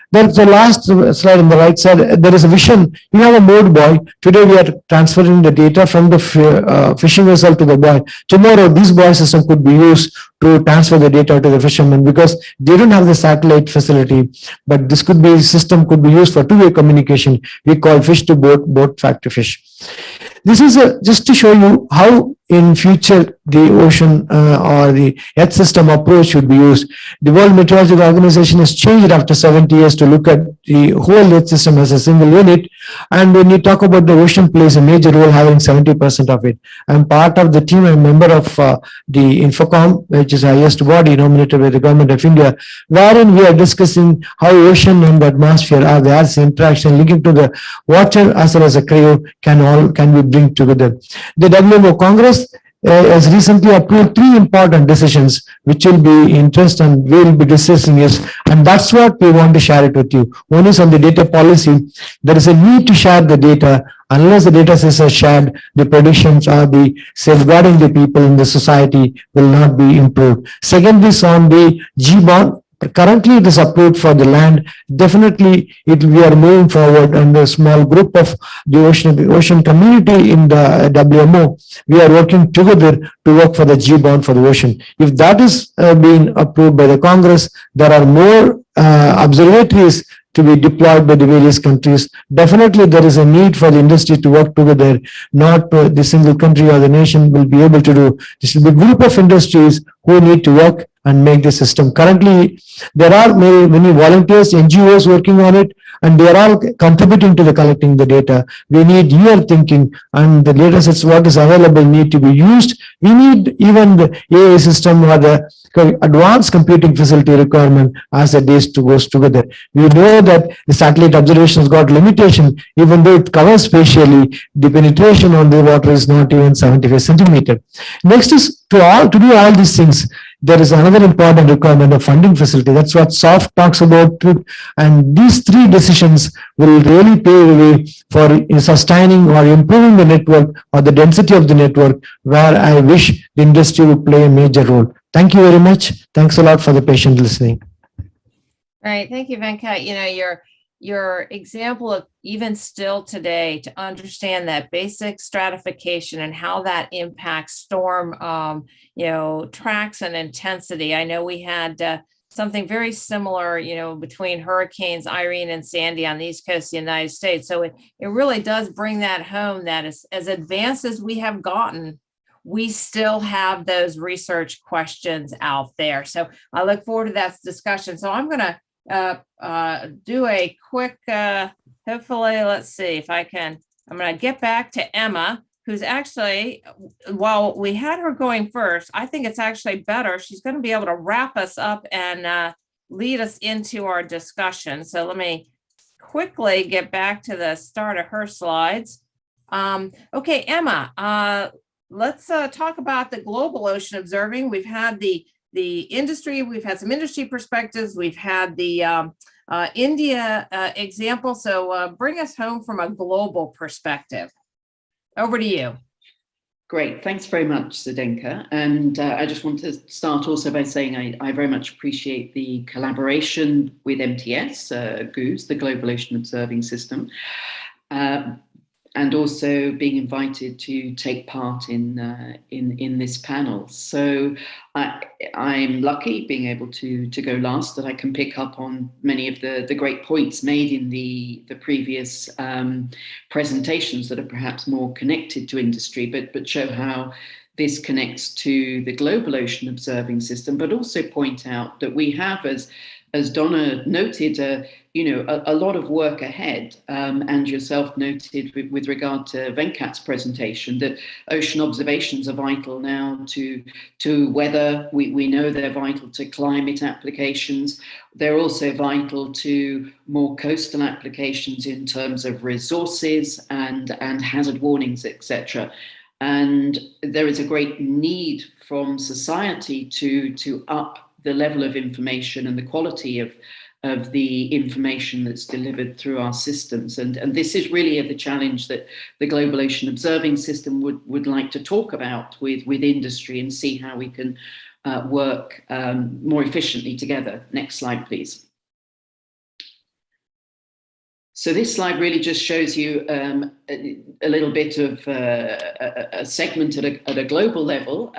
Then the last slide on the right side, there is a vision. You have a mode buoy. Today we are transferring the data from the fishing vessel to the buoy. Tomorrow this buoy system could be used to transfer the data to the fishermen, because they don't have the satellite facility. But this could be system could be used for two-way communication. We call fish to boat, boat fact to fish. This is just to show you how in future the ocean or the Earth system approach should be used. The World Meteorological Organization has changed after 70 years to look at the whole Earth system as a single unit. And when you talk about the ocean plays a major role, having 70% of it. I'm part of the team, I'm a member of the Infocom, which is the highest body nominated by the Government of India, wherein we are discussing how ocean and the atmosphere are the Earth's interaction linking to the water as well as a cryo can we bring together. The WMO Congress has recently approved 3 important decisions which will be interest and we will be discussing is, and that's what we want to share it with you. One is on the data policy. There is a need to share the data. Unless the data sets are shared, the predictions or the safeguarding the people in the society will not be improved. Second is on the G-bond. Currently, it is approved for the land. Definitely, we are moving forward, and a small group of the ocean community in the WMO, we are working together to work for the G-bond for the ocean. If that is being approved by the Congress, there are more observatories to be deployed by the various countries. Definitely, there is a need for the industry to work together. Not the single country or the nation will be able to do. This will be a group of industries who need to work and make the system. Currently, there are many volunteers, NGOs working on it, and they are all contributing to the collecting the data. We need your thinking, and the data sets what is available need to be used. We need even the AI system or the advanced computing facility requirement as the days to goes together. We know that the satellite observation has got limitation, even though it covers spatially, the penetration on the water is not even 75 centimeter. Next is to do all these things. There is another important requirement of funding facility. That's what SOFT talks about. And these 3 decisions will really pave the way for sustaining or improving the network or the density of the network, where I wish the industry would play a major role. Thank you very much. Thanks a lot for the patient listening. Right. Thank you, Venkat. You know, your example of even still today to understand that basic stratification and how that impacts storm, tracks and intensity. I know we had something very similar, between hurricanes Irene and Sandy on the East Coast of the United States. So it really does bring that home that as advanced as we have gotten, we still have those research questions out there. So I look forward to that discussion. So I'm going to do a quick, hopefully, let's see if I can, I'm going to get back to Emma, who's actually, while we had her going first, I think it's actually better. She's going to be able to wrap us up and lead us into our discussion. So let me quickly get back to the start of her slides. Okay, Emma, let's talk about the global ocean observing. We've had the industry, we've had some industry perspectives, we've had the India example. So bring us home from a global perspective. Over to you. Great, thanks very much, Zdenka. And I just want to start also by saying I very much appreciate the collaboration with MTS, GOOS, the Global Ocean Observing System, and also being invited to take part in this panel. So I'm lucky being able to go last, that I can pick up on many of the great points made in the previous presentations that are perhaps more connected to industry, but show how this connects to the global ocean observing system, but also point out that we have, as Donna noted, a lot of work ahead, and yourself noted with regard to Venkat's presentation, that ocean observations are vital now to weather. We know they're vital to climate applications. They're also vital to more coastal applications in terms of resources and hazard warnings, etc. And there is a great need from society to up the level of information and the quality of the information that's delivered through our systems. And this is really the challenge that the Global Ocean Observing System would like to talk about with industry and see how we can work more efficiently together. Next slide, please. So this slide really just shows you a little bit of a segment at a global level.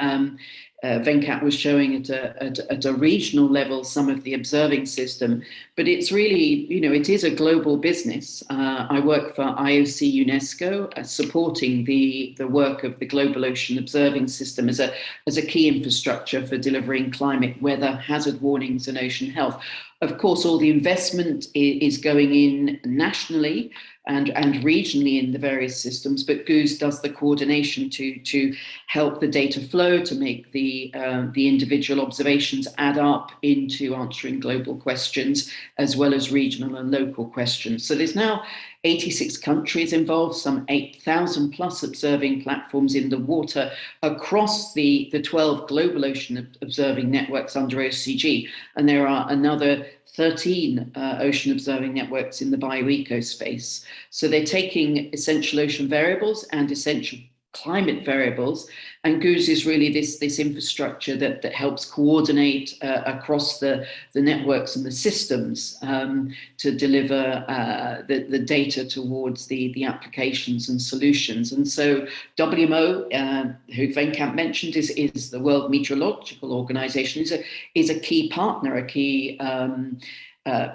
Venkat was showing at a regional level some of the observing system, but it's really, it is a global business. I work for IOC UNESCO, supporting the work of the Global Ocean Observing System as a key infrastructure for delivering climate, weather, hazard warnings, and ocean health. Of course, all the investment is going in nationally and regionally in the various systems, but GOOS does the coordination to help the data flow, to make the individual observations add up into answering global questions, as well as regional and local questions. So there's now 86 countries involved, some 8,000 plus observing platforms in the water across the 12 global ocean observing networks under OCG. And there are another 13 ocean observing networks in the bioeco space. So they're taking essential ocean variables and essential climate variables, and GOOS is really this infrastructure that helps coordinate across the networks and the systems to deliver the data towards the applications and solutions. And so WMO, who Venkat mentioned, is the World Meteorological Organization, is a key partner, a key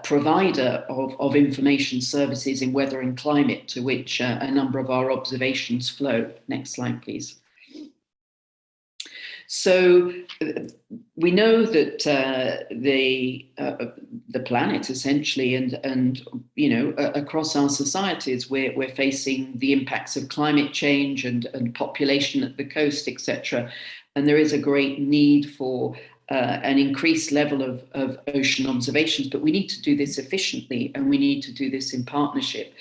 provider of information services in weather and climate, to which a number of our observations flow. Next slide, please. So we know that the planet essentially, and across our societies, we're facing the impacts of climate change and population at the coast, etc. And there is a great need for an increased level of ocean observations, but we need to do this efficiently, and we need to do this in partnership.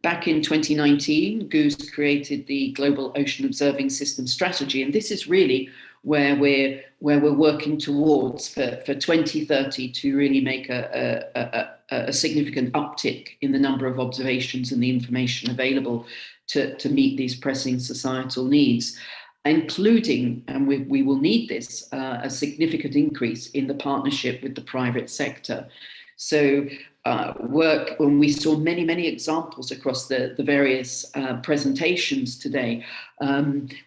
Back in 2019, GOOS created the Global Ocean Observing System Strategy, and this is really where we're working towards for 2030 to really make a significant uptick in the number of observations and the information available to meet these pressing societal needs, including, and we will need this, a significant increase in the partnership with the private sector. So work, when we saw many examples across the various presentations today,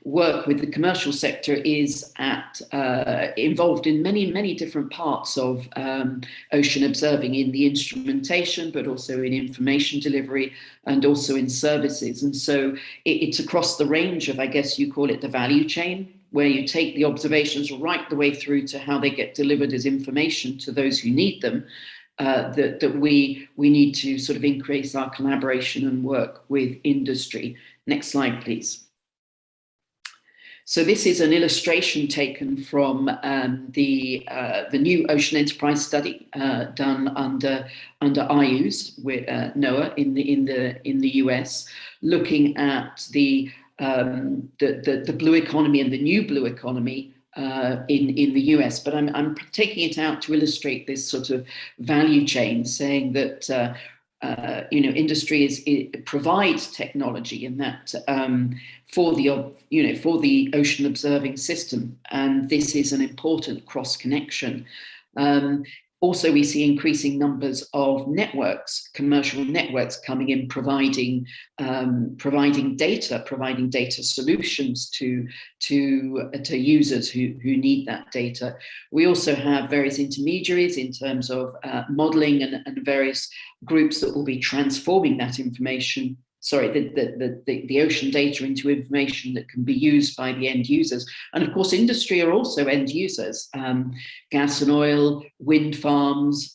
work with the commercial sector is involved in many different parts of ocean observing, in the instrumentation, but also in information delivery and also in services. And so it's across the range of, I guess you call it the value chain, where you take the observations right the way through to how they get delivered as information to those who need them, that we need to sort of increase our collaboration and work with industry. Next slide, please. So this is an illustration taken from the new Ocean Enterprise Study done under IUS with NOAA in the US, looking at the blue economy and the new blue economy in the US. But I'm taking it out to illustrate this sort of value chain, saying that industry provides technology, and that for the ocean observing system, and this is an important cross connection. Also, we see increasing numbers of networks, commercial networks coming in, providing data solutions to users who need that data. We also have various intermediaries in terms of modeling and various groups that will be transforming that information. Sorry, the ocean data into information that can be used by the end users. And of course, industry are also end users. Gas and oil, wind farms,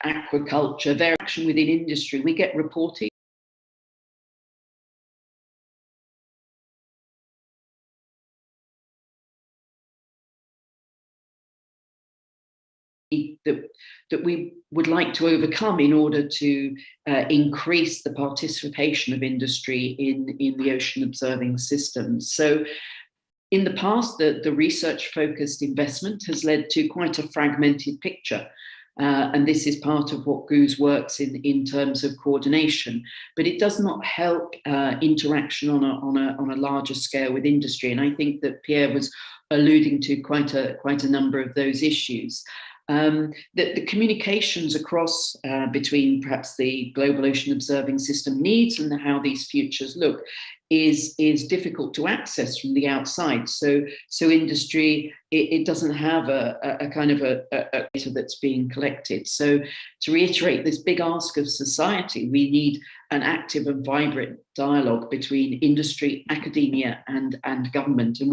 aquaculture, their action within industry. We get reporting that we would like to overcome in order to increase the participation of industry in the ocean observing systems. So in the past, the research-focused investment has led to quite a fragmented picture. And this is part of what GOOS works in terms of coordination, but it does not help interaction on a larger scale with industry. And I think that Pierre was alluding to quite a number of those issues. The communications across between perhaps the global ocean observing system needs and how these futures look is difficult to access from the outside. So industry, it doesn't have a kind of a data that's being collected. So to reiterate this big ask of society, we need an active and vibrant dialogue between industry, academia, and government. And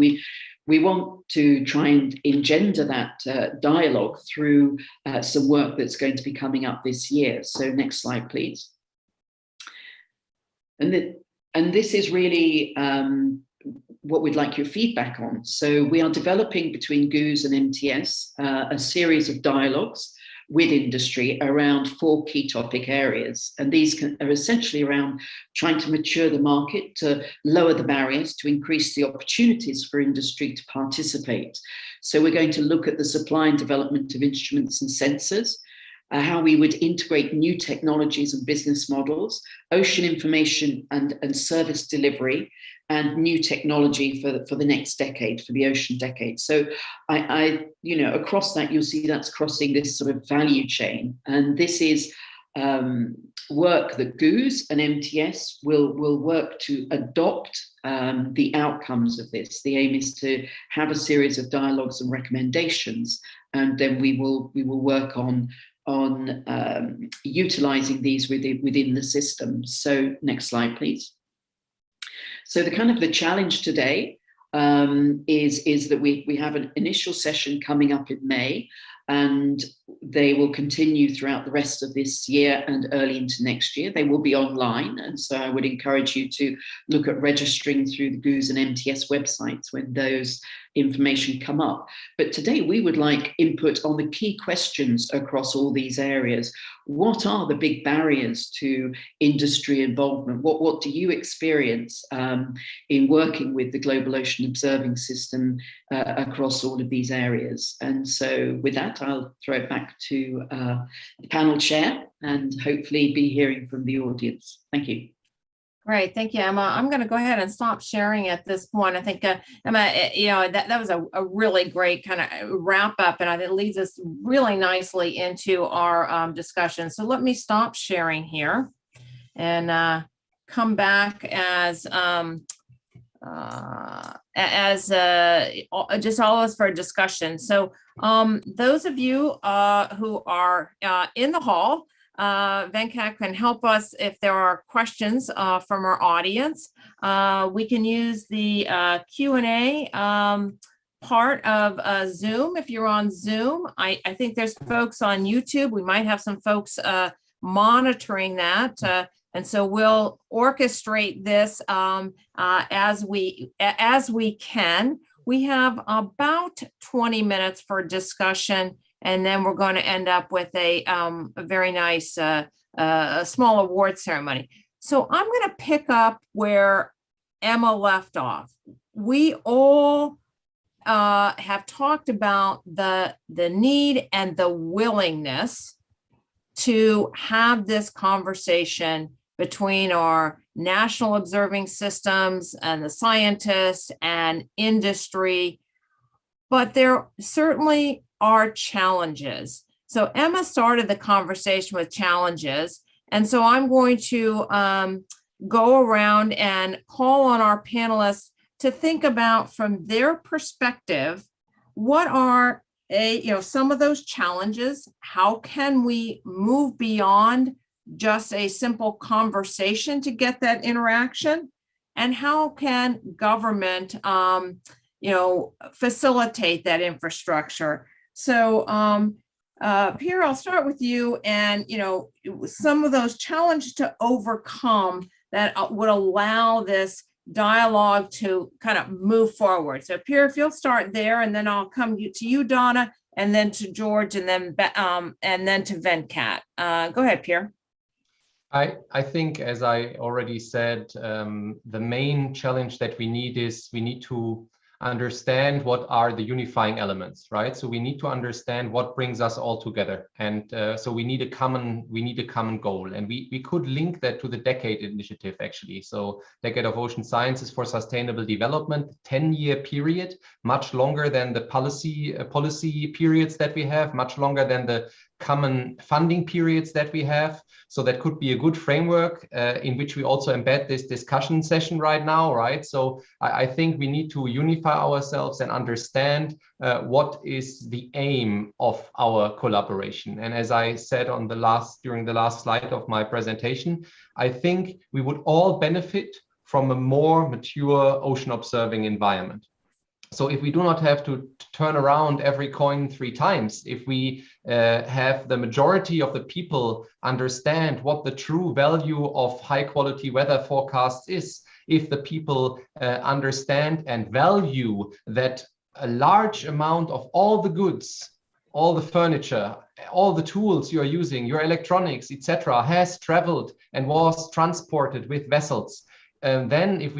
we want to try and engender that dialogue through some work that's going to be coming up this year. So next slide, please. And this is really what we'd like your feedback on. So we are developing between GOOS and MTS a series of dialogues with industry around 4 key topic areas. And these are essentially around trying to mature the market, to lower the barriers, to increase the opportunities for industry to participate. So we're going to look at the supply and development of instruments and sensors, how we would integrate new technologies and business models, ocean information and service delivery, and new technology for the next decade, for the ocean decade. So across that, you'll see that's crossing this sort of value chain. And this is work that GOOS and MTS will work to adopt the outcomes of this. The aim is to have a series of dialogues and recommendations, and then we will work on utilizing these within the system. So next slide, please. So the challenge today is that we have an initial session coming up in May, and they will continue throughout the rest of this year and early into next year. They will be online, and so I would encourage you to look at registering through the GOOS and MTS websites when those information come up. But today we would like input on the key questions across all these areas. What are the big barriers to industry involvement? What do you experience in working with the Global Ocean Observing System across all of these areas? And so with that, I'll throw it back to the panel chair and hopefully be hearing from the audience. Thank you. Great, thank you, Emma. I'm going to go ahead and stop sharing at this point. I think, Emma, that was a really great kind of wrap up, and it leads us really nicely into our discussion. So let me stop sharing here and come back as just all of us for a discussion. So those of you who are in the hall, Venkat can help us if there are questions from our audience. We can use the Q&A part of Zoom. If you're on Zoom, I think there's folks on YouTube. We might have some folks monitoring that. And so we'll orchestrate this as we can. We have about 20 minutes for discussion, and then we're going to end up with a very nice small award ceremony. So I'm going to pick up where Emma left off. We all have talked about the need and the willingness to have this conversation between our national observing systems and the scientists and industry, but there certainly are challenges. So Emma started the conversation with challenges, and so I'm going to go around and call on our panelists to think about, from their perspective, what are some of those challenges? How can we move beyond just a simple conversation to get that interaction? And how can government, facilitate that infrastructure? So, Pierre, I'll start with you, and some of those challenges to overcome that would allow this dialogue to kind of move forward. So Pierre, if you'll start there, and then I'll come to you, Donna, and then to George, and then to Venkat. Go ahead, Pierre. I think, as I already said, the main challenge that we need to understand what are the unifying elements, right? So we need to understand what brings us all together, and so we need a common goal, and we could link that to the Decade Initiative, actually. So Decade of Ocean Sciences for Sustainable Development, 10-year period, much longer than the policy periods that we have, much longer than the common funding periods that we have. So that could be a good framework in which we also embed this discussion session right now, right? So I think we need to unify ourselves and understand what is the aim of our collaboration. And as I said during the last slide of my presentation, I think we would all benefit from a more mature ocean observing environment. So if we do not have to turn around every coin 3 times, if we have the majority of the people understand what the true value of high quality weather forecasts is, if the people understand and value that a large amount of all the goods, all the furniture, all the tools you are using, your electronics, etc., has traveled and was transported with vessels, then if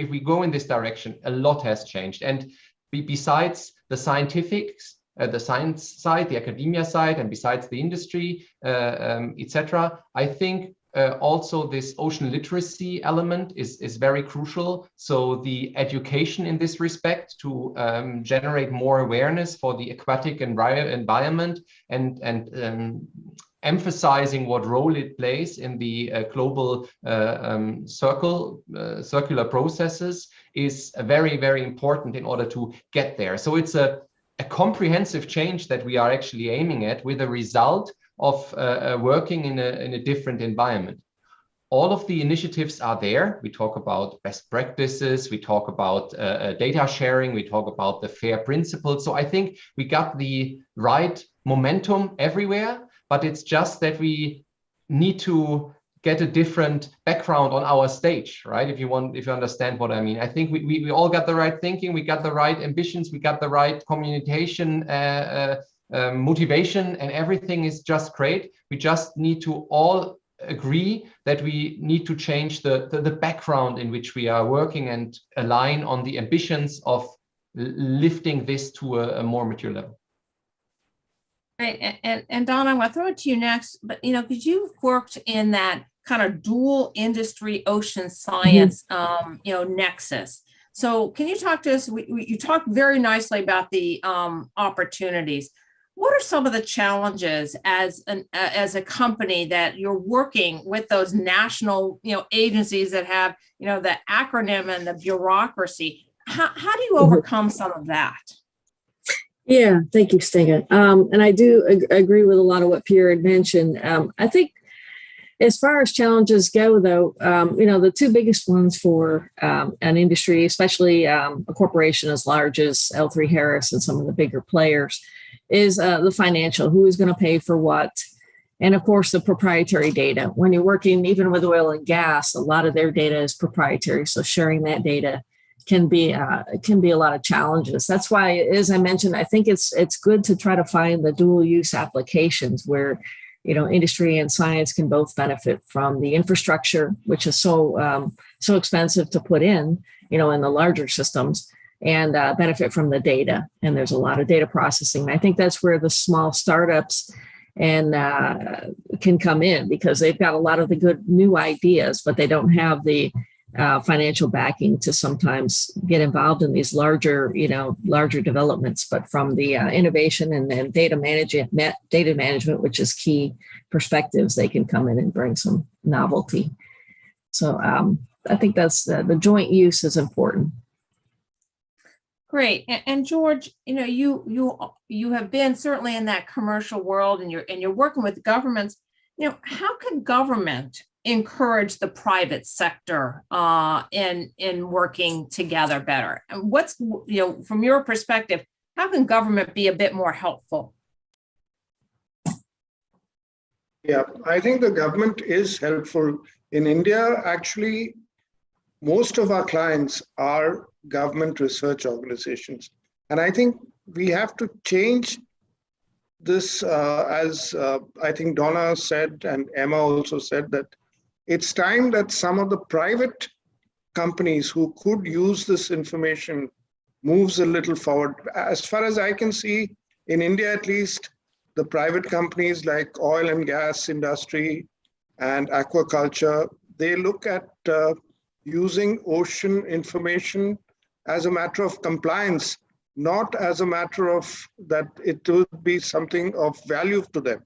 we go in this direction, a lot has changed. And besides the scientifics, the science side, the academia side, and besides the industry, etc., I think also this ocean literacy element is very crucial. So the education in this respect to generate more awareness for the aquatic environment and emphasizing what role it plays in the global circular processes is very, very important in order to get there. So it's a comprehensive change that we are actually aiming at, with a result of working in a different environment. All of the initiatives are there. We talk about best practices, we talk about data sharing, we talk about the FAIR principles. So I think we got the right momentum everywhere, but it's just that we need to get a different background on our stage, right? If you understand what I mean. I think we all got the right thinking, we got the right ambitions, we got the right communication, motivation, and everything is just great. We just need to all agree that we need to change the background in which we are working and align on the ambitions of lifting this to a more mature level. Right. And Donna, I want to throw it to you next, but because you've worked in that kind of dual industry ocean science, nexus. So can you talk to us? You talked very nicely about the opportunities. What are some of the challenges as a company that you're working with those national agencies that have the acronym and the bureaucracy? How do you overcome some of that? Yeah, thank you, Stinga. And I do agree with a lot of what Pierre had mentioned. I think as far as challenges go, though, the two biggest ones for an industry, especially a corporation as large as L3 Harris and some of the bigger players, is the financial, who is going to pay for what, and of course the proprietary data. When you're working even with oil and gas, a lot of their data is proprietary, so sharing that data can be a lot of challenges. That's why, as I mentioned, I think it's good to try to find the dual use applications where industry and science can both benefit from the infrastructure, which is so expensive to put in the larger systems, and benefit from the data. And there's a lot of data processing. I think that's where the small startups and can come in, because they've got a lot of the good new ideas, but they don't have the financial backing to sometimes get involved in these larger developments. But from the innovation and data management, which is key perspectives, they can come in and bring some novelty. So I think that's the joint use is important. Great. And George, you have been certainly in that commercial world, and you're working with governments. How can government encourage the private sector in working together better? And what's, from your perspective, how can government be a bit more helpful? Yeah, I think the government is helpful. In India, actually, most of our clients are government research organizations. And I think we have to change this, as I think Donna said, and Emma also said, that it's time that some of the private companies who could use this information moves a little forward. As far as I can see, in India at least, the private companies like oil and gas industry and aquaculture, they look at using ocean information as a matter of compliance, not as a matter of that it would be something of value to them.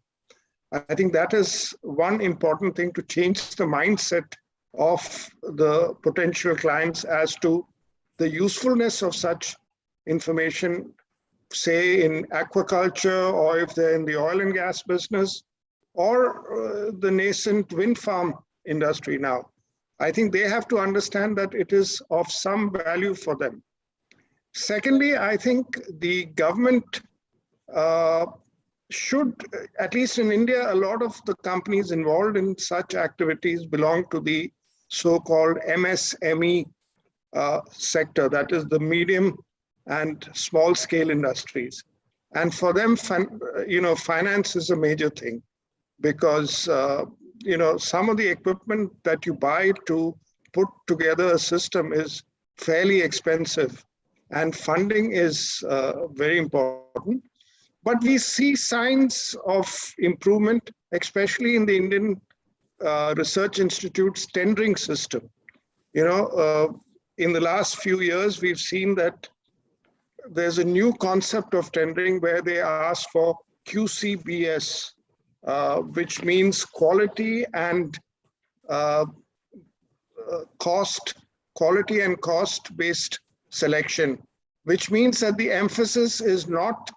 I think that is one important thing, to change the mindset of the potential clients as to the usefulness of such information, say in aquaculture, or if they're in the oil and gas business, or the nascent wind farm industry now. I think they have to understand that it is of some value for them. Secondly, I think the government should, at least in India, a lot of the companies involved in such activities belong to the so-called MSME sector, that is the medium and small scale industries. And for them, finance is a major thing, because some of the equipment that you buy to put together a system is fairly expensive, and funding is very important. But we see signs of improvement, especially in the Indian Research Institute's tendering system. In the last few years, we've seen that there's a new concept of tendering where they ask for QCBS, which means quality and cost-based selection, which means that the emphasis is not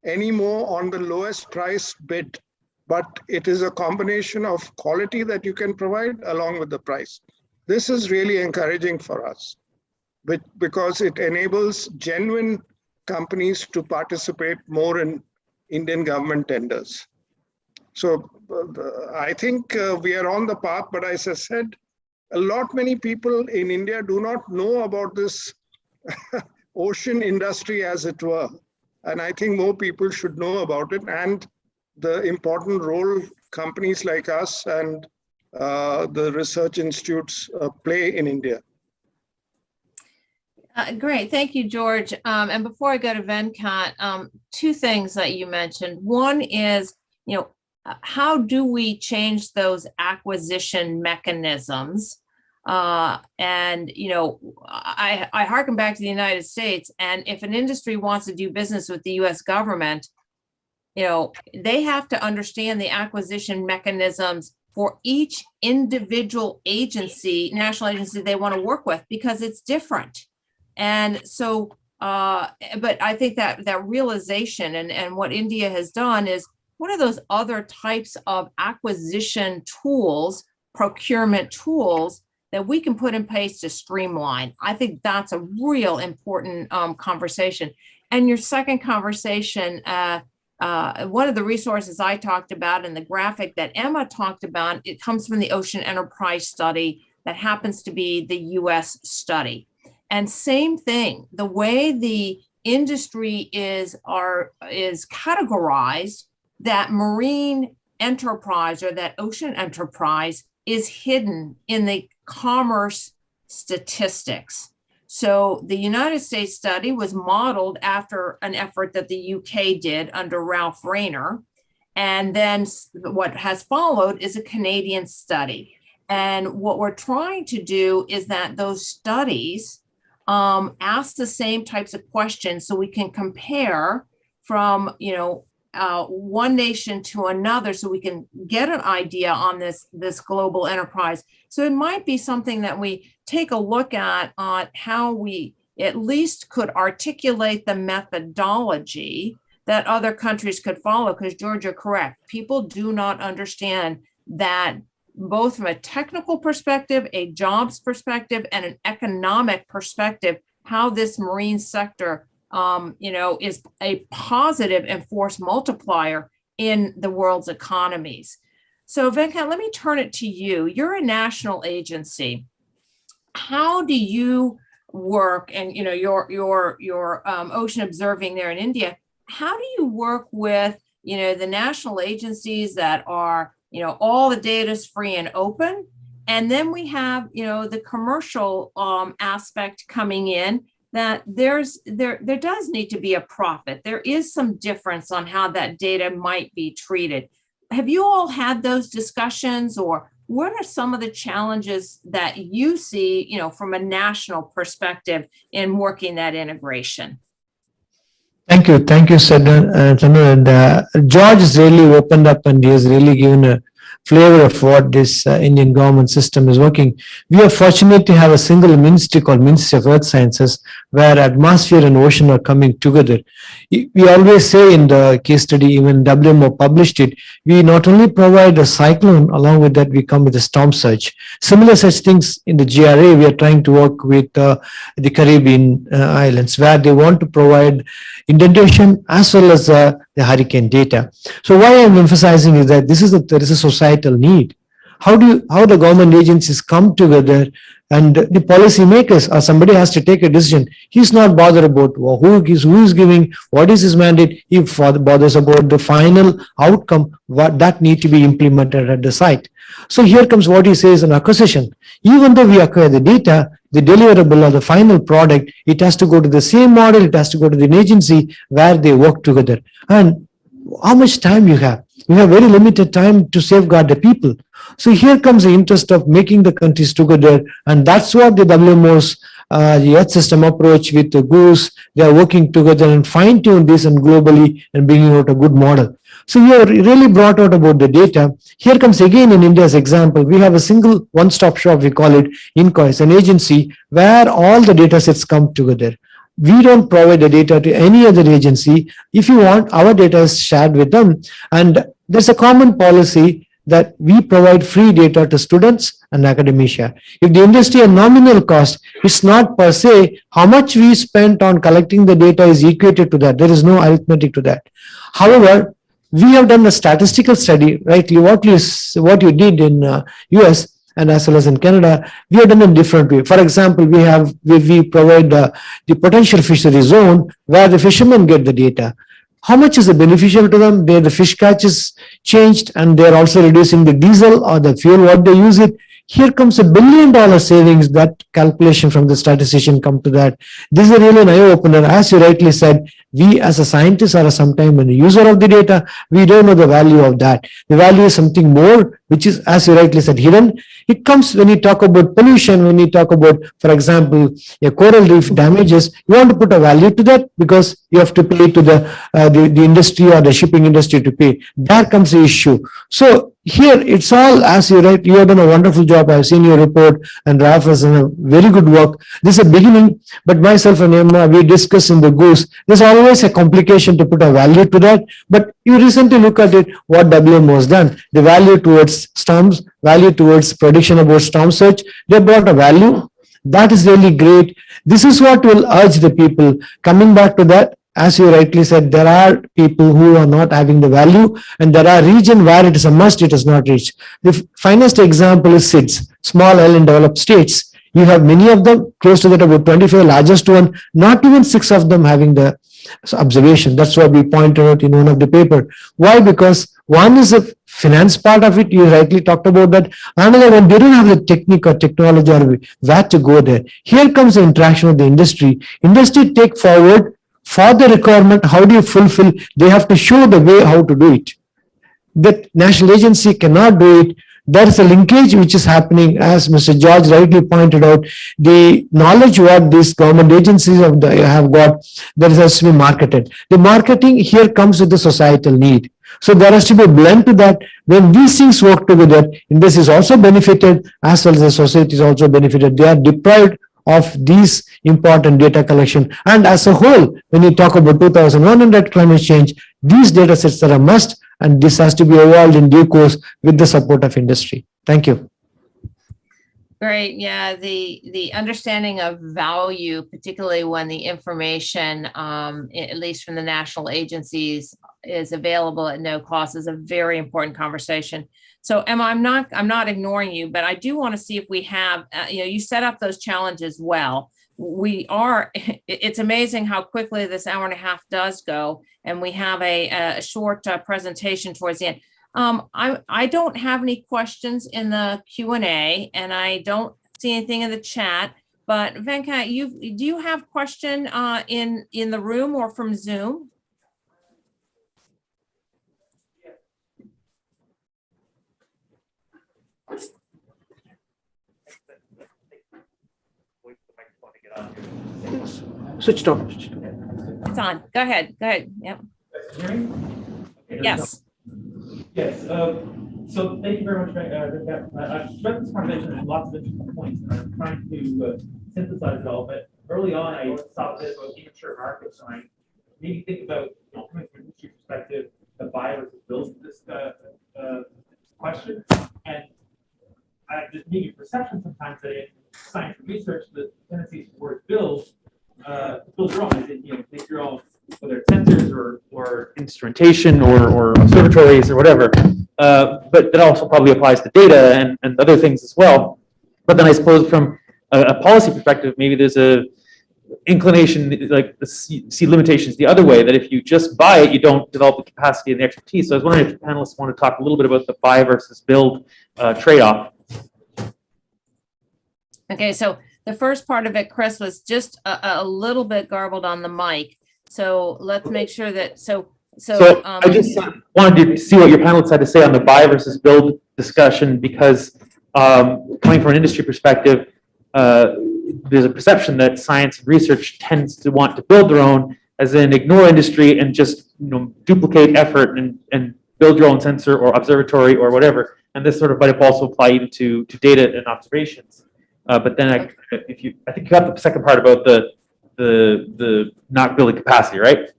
anymore on the lowest price bid, but it is a combination of quality that you can provide along with the price. This is really encouraging for us, because it enables genuine companies to participate more in Indian government tenders. So I think we are on the path, but as I said, many people in India do not know about this ocean industry, as it were. And I think more people should know about it, and the important role companies like us and the research institutes play in India. Great. Thank you, George. And before I go to Venkat, two things that you mentioned. One is, how do we change those acquisition mechanisms? I harken back to the United States, and if an industry wants to do business with the US government, they have to understand the acquisition mechanisms for each individual agency, national agency they want to work with, because it's different. And so but I think that realization and what India has done is, what are those other types of acquisition tools, procurement tools that we can put in place to streamline? I think that's a real important conversation. And your second conversation, one of the resources I talked about and the graphic that Emma talked about, it comes from the Ocean Enterprise Study that happens to be the US study. And same thing, the way the industry is categorized, that marine enterprise or that ocean enterprise is hidden in the commerce statistics. So the United States study was modeled after an effort that the UK did under Ralph Rayner. And then what has followed is a Canadian study. And what we're trying to do is that those studies ask the same types of questions so we can compare from, one nation to another, so we can get an idea on this global enterprise. So it might be something that we take a look at on how we at least could articulate the methodology that other countries could follow, because George, you're correct. People do not understand that both from a technical perspective, a jobs perspective, and an economic perspective, how this marine sector is a positive and force multiplier in the world's economies. So Venkat, let me turn it to you. You're a national agency. How do you work, and your ocean observing there in India, how do you work with the national agencies that are all the data is free and open, and then we have the commercial aspect coming in, that there does need to be a profit. There is some difference on how that data might be treated. Have you all had those discussions, or what are some of the challenges that you see, from a national perspective in working that integration? Thank you, Sandra. And George has really opened up, and he has really given a flavor of what this Indian government system is working. We are fortunate to have a single ministry called Ministry of Earth Sciences, where atmosphere and ocean are coming together. We always say in the case study, even WMO published it, we not only provide a cyclone, along with that we come with a storm surge. Similar such things in the GRA, we are trying to work with the Caribbean islands, where they want to provide indentation as well as the hurricane data. So why I'm emphasizing is that there is a societal need. How the government agencies come together, and the policy makers, or somebody has to take a decision. He's not bothered about who is giving, what is his mandate. He bothers about the final outcome, what that need to be implemented at the site. So here comes what he says in acquisition. Even though we acquire the data, the deliverable or the final product, it has to go to the same model, it has to go to the agency where they work together. And how much time you have? You have very limited time to safeguard the people. So here comes the interest of making the countries together, and that's what the WMO's the Earth System approach with the GOOS, they are working together and fine-tune this and globally and bringing out a good model. So we are really brought out about the data. Here comes again in India's example, we have a single one-stop shop, we call it INCOIS, an agency where all the data sets come together. We don't provide the data to any other agency. If you want, our data is shared with them. And there's a common policy that we provide free data to students and academia. If the industry at nominal cost, it's not per se how much we spent on collecting the data is equated to that. There is no arithmetic to that. However, we have done a statistical study, rightly what you did in US and as well as in Canada, we have done a different way. For example, we provide the potential fishery zone where the fishermen get the data. How much is it beneficial to them? Where the fish catch is changed and they're also reducing the diesel or the fuel, what they use it. Here comes $1 billion savings. That calculation from the statistician come to that. This is really an eye-opener. As you rightly said, we as a scientist or sometimes a user of the data, we don't know the value of that. The value is something more which is, as you rightly said, hidden. It comes when you talk about pollution, when you talk about, for example, a coral reef damages, you want to put a value to that because you have to pay to the industry or the shipping industry to pay. There comes the issue. So here it's all, as you write, you have done a wonderful job. I've seen your report, and Raf has done a very good work. This is a beginning, but myself and Emma, we discuss in the GOOS, there's always a complication to put a value to that. But you recently look at it, what WMO has done, the value towards storms, value towards prediction about storm surge, they brought a value. That is really great. This is what will urge the people. Coming back to that, as you rightly said, there are people who are not having the value, and there are regions where it is a must, it is not reached. The finest example is SIDS, small island developed states. You have many of them, close to that about 25, largest one, not even 6 of them having the observation. That's what we pointed out in one of the paper. Why? Because one is the finance part of it, you rightly talked about that. Another one, they don't have the technique or technology or where to go there. Here comes the interaction with the industry. Industry take forward for the requirement, how do you fulfill? They have to show the way how to do it. That national agency cannot do it. There is a linkage which is happening, as Mr. George rightly pointed out. The knowledge what these government agencies have got, there has to be marketed. The marketing here comes with the societal need. So there has to be a blend to that. When these things work together, industry is also benefited, as well as the society is also benefited. They are deprived of these important data collection. And as a whole, when you talk about 2100 climate change, these data sets are a must, and this has to be evolved in due course with the support of industry. Thank you. Great. Yeah, the understanding of value, particularly when the information, at least from the national agencies, is available at no cost, is a very important conversation. So Emma, I'm not ignoring you, but I do want to see if we have, you set up those challenges well. It's amazing how quickly this hour and a half does go, and we have a short presentation towards the end. I don't have any questions in the Q&A, and I don't see anything in the chat, but Venkat, do you have question in the room or from Zoom? Switched on. It's on. Go ahead. Yep. Yes. Yes. So thank you very much, Venkat. I've read this conversation and lots of interesting points, and I'm trying to synthesize it all. But early on, I saw this about immature markets, and I made me think about, coming from an industry perspective, the buy versus build this question. And there's maybe perception sometimes that in science and research, the tendency towards build your own, make your own, whether it's sensors or instrumentation or observatories or whatever. But that also probably applies to data and other things as well. But then I suppose from a policy perspective, maybe there's a inclination, like see limitations the other way, that if you just buy it, you don't develop the capacity and the expertise. So I was wondering if the panelists want to talk a little bit about the buy versus build trade-off. Okay, so the first part of it, Chris, was just a little bit garbled on the mic. So let's make sure that, so I just wanted to see what your panelists had to say on the buy versus build discussion, because coming from an industry perspective, there's a perception that science and research tends to want to build their own, as in ignore industry and just duplicate effort and build your own sensor or observatory or whatever. And this sort of might also apply even to data and observations. But then I think you got the second part about the not building capacity, right?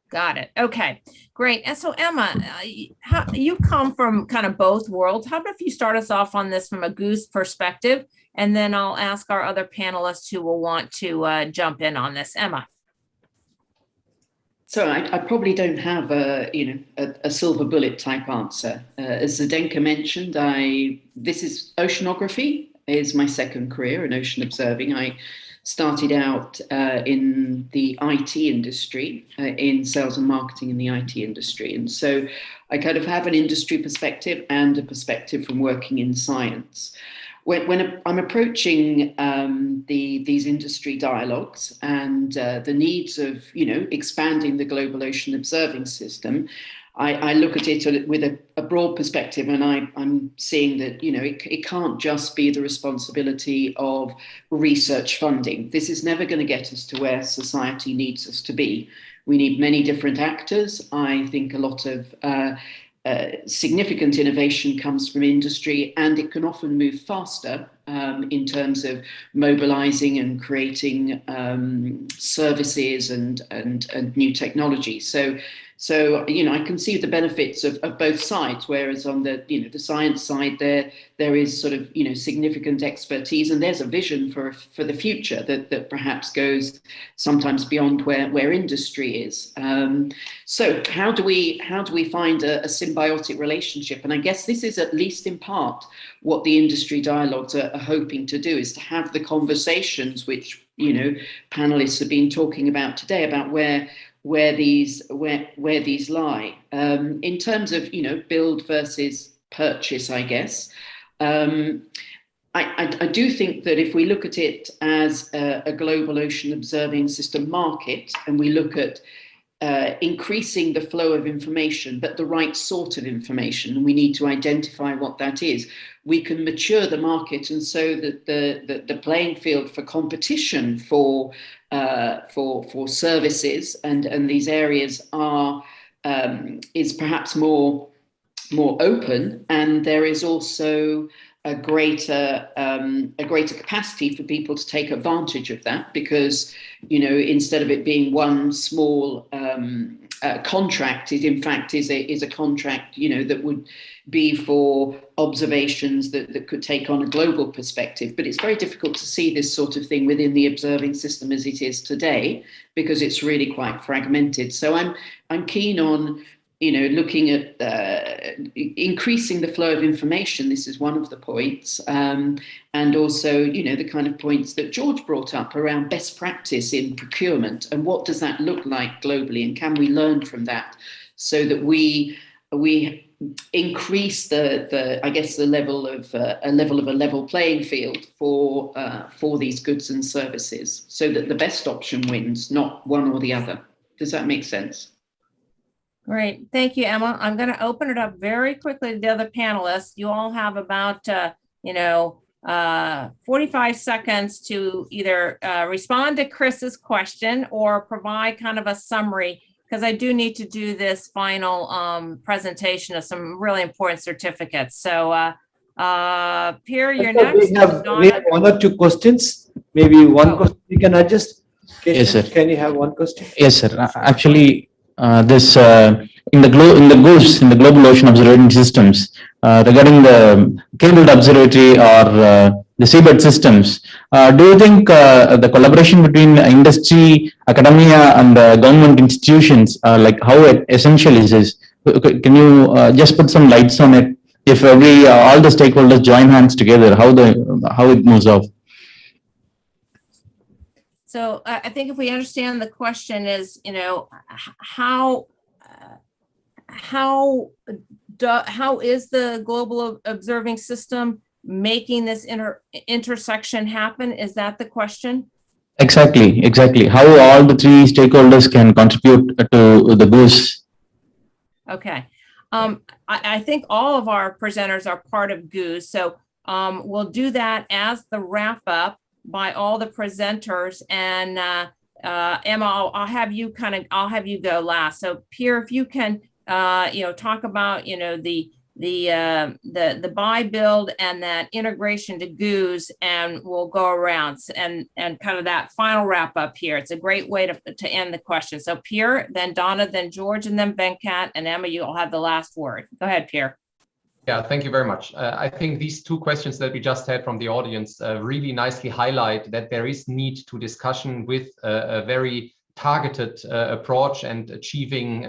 Got it. Okay, great. And so Emma, you come from kind of both worlds. How about if you start us off on this from a GOOS perspective, and then I'll ask our other panelists who will want to jump in on this. Emma. So I probably don't have a silver bullet type answer. As Zdenka mentioned, this is oceanography is my second career in ocean observing. I started out in the IT industry, in sales and marketing in the IT industry. And so I kind of have an industry perspective and a perspective from working in science. When I'm approaching these industry dialogues and the needs of, expanding the global ocean observing system, I look at it with a broad perspective, and I'm seeing that, you know, it can't just be the responsibility of research funding. This is never going to get us to where society needs us to be. We need many different actors. I think a lot of significant innovation comes from industry, and it can often move faster in terms of mobilizing and creating services and new technology. So, you know, I can see the benefits of both sides, whereas on the, you know, the science side, there is sort of, you know, significant expertise, and there's a vision for the future that perhaps goes sometimes beyond where industry is. So how do we find a symbiotic relationship? And I guess this is, at least in part, what the industry dialogues are hoping to do, is to have the conversations which, you know, panelists have been talking about today, about where these lie in terms of, you know, build versus purchase, I guess. I do think that if we look at it as a global ocean observing system market, and we look at increasing the flow of information, but the right sort of information, and we need to identify what that is, we can mature the market, and so that the playing field for competition for services and these areas is perhaps more open, and there is also a greater capacity for people to take advantage of that, because, you know, instead of it being one small contract, it in fact is a contract, you know, that would be for observations that could take on a global perspective. But it's very difficult to see this sort of thing within the observing system as it is today, because it's really quite fragmented. So I'm keen on, you know, looking at increasing the flow of information. This is one of the points, and also, you know, the kind of points that George brought up around best practice in procurement, and what does that look like globally, and can we learn from that, so that we increase the I guess the level of a level playing field for these goods and services, so that the best option wins, not one or the other. Does that make sense? Great. Thank you, Emma. I'm going to open it up very quickly to the other panelists. You all have about, 45 seconds to either respond to Chris's question or provide kind of a summary, because I do need to do this final presentation of some really important certificates. So, Pierre, you're next. We have one or two questions. Maybe one question you can adjust. Yes, sir. Can you have one question? Yes, sir. Actually, this in the GOOS, in the Global Ocean Observation Systems, regarding the cabled observatory or the seabed systems, do you think the collaboration between industry, academia, and government institutions, like how essential is this? Can you just put some lights on it? If all the stakeholders join hands together, how it moves off? So I think if we understand the question is, you know, how is the global observing system making this intersection happen? Is that the question? Exactly. How all the three stakeholders can contribute to the GOOS. Okay. I think all of our presenters are part of GOOS. So we'll do that as the wrap up by all the presenters, and Emma, I'll have you go last. So Pierre, if you can, talk about, the buy, build, and that integration to GOOS, and we'll go around and kind of that final wrap up here. It's a great way to end the question. So Pierre, then Donna, then George, and then Venkat, and Emma, you'll have the last word. Go ahead, Pierre. Yeah, thank you very much. I think these two questions that we just had from the audience really nicely highlight that there is need to discussion with a very targeted approach and achieving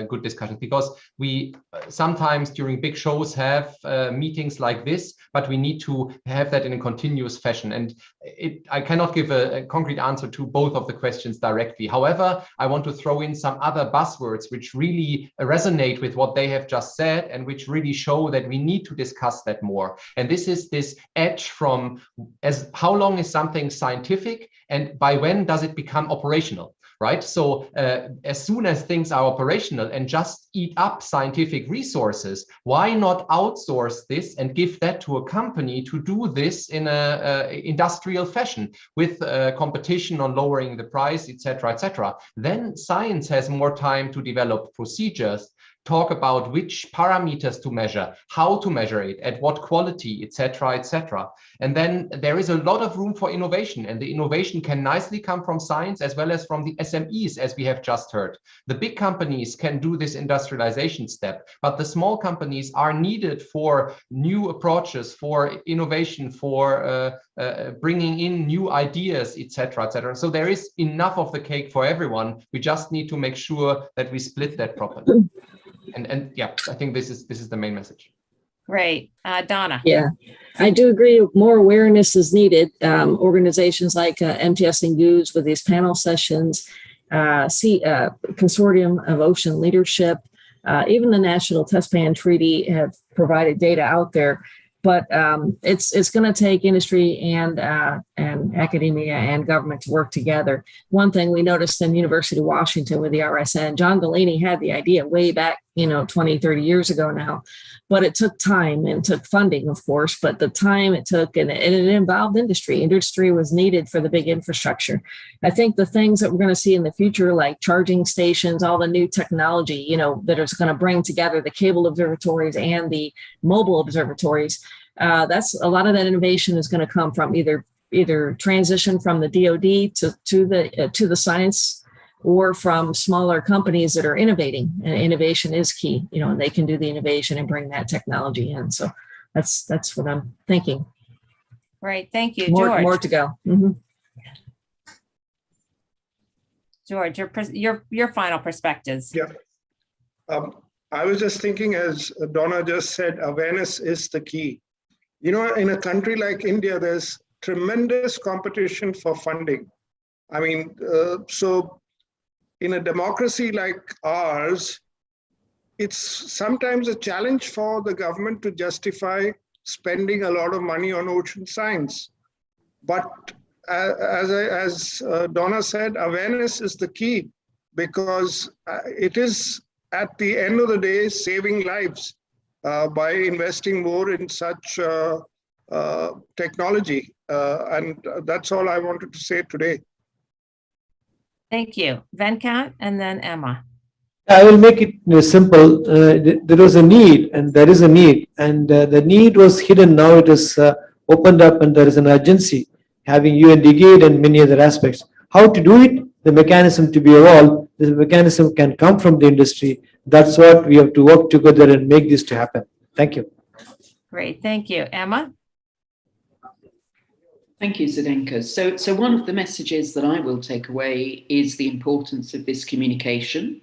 good discussion, because we sometimes during big shows have meetings like this, but we need to have that in a continuous fashion. And I cannot give a concrete answer to both of the questions directly. However, I want to throw in some other buzzwords which really resonate with what they have just said, and which really show that we need to discuss that more. And this is this edge from how long is something scientific, and by when does it become operational? right? So as soon as things are operational and just eat up scientific resources, why not outsource this and give that to a company to do this in a industrial fashion with competition on lowering the price, etc., etc. Then science has more time to develop procedures, talk about which parameters to measure, how to measure it, at what quality, etc., etc. And then there is a lot of room for innovation, and the innovation can nicely come from science as well as from the SMEs, as we have just heard. The big companies can do this industrialization step, but the small companies are needed for new approaches, for innovation, for bringing in new ideas, etc., etc. So there is enough of the cake for everyone. We just need to make sure that we split that properly. And yeah, I think this is the main message. Great. Donna. Yeah, I do agree. More awareness is needed. Organizations like MTS and GOOS with these panel sessions, Consortium of Ocean Leadership, even the National Test Ban Treaty have provided data out there. But it's going to take industry and academia and government to work together. One thing we noticed in University of Washington with the RSN, John Delaney had the idea way back, 20, 30 years ago now, but it took time and took funding, of course, but the time it took and it involved industry. Industry was needed for the big infrastructure. I think the things that we're going to see in the future, like charging stations, all the new technology, that is going to bring together the cable observatories and the mobile observatories. That's a lot of that innovation is going to come from either transition from the DoD to the science, or from smaller companies that are innovating. And innovation is key, and they can do the innovation and bring that technology in. So that's what I'm thinking. Right. Thank you, George. More to go. Mm-hmm. George, your final perspectives. Yeah. I was just thinking, as Donna just said, awareness is the key. In a country like India, there's tremendous competition for funding. I mean, so in a democracy like ours, it's sometimes a challenge for the government to justify spending a lot of money on ocean science. But as Donna said, awareness is the key, because it is, at the end of the day, saving lives by investing more in such technology. And that's all I wanted to say today. Thank you. Venkat and then Emma. I will make it simple. There was a need, and there is a need, and the need was hidden. Now it is opened up, and there is an urgency, having UNDGATE and many other aspects. How to do it? The mechanism to be evolved. The mechanism can come from the industry. That's what we have to work together and make this to happen. Thank you. Great. Thank you. Emma? Thank you, Zdenka. So one of the messages that I will take away is the importance of this communication,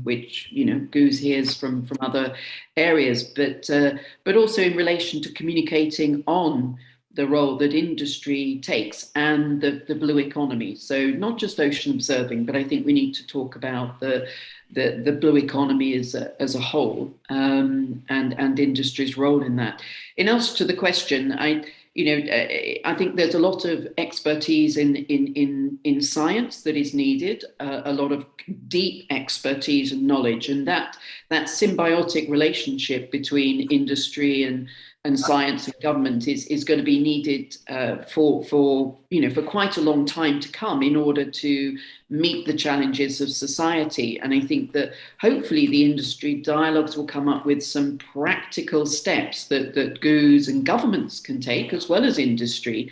which GOOS hears from other areas, but also in relation to communicating on the role that industry takes and the blue economy. So not just ocean observing, but I think we need to talk about the blue economy as a whole, and industry's role in that. In answer to the question, I think there's a lot of expertise in science that is needed, a lot of deep expertise and knowledge, and that symbiotic relationship between industry and science and government is going to be needed for quite a long time to come in order to meet the challenges of society. And I think that hopefully the industry dialogues will come up with some practical steps that GOOS and governments can take, as well as industry,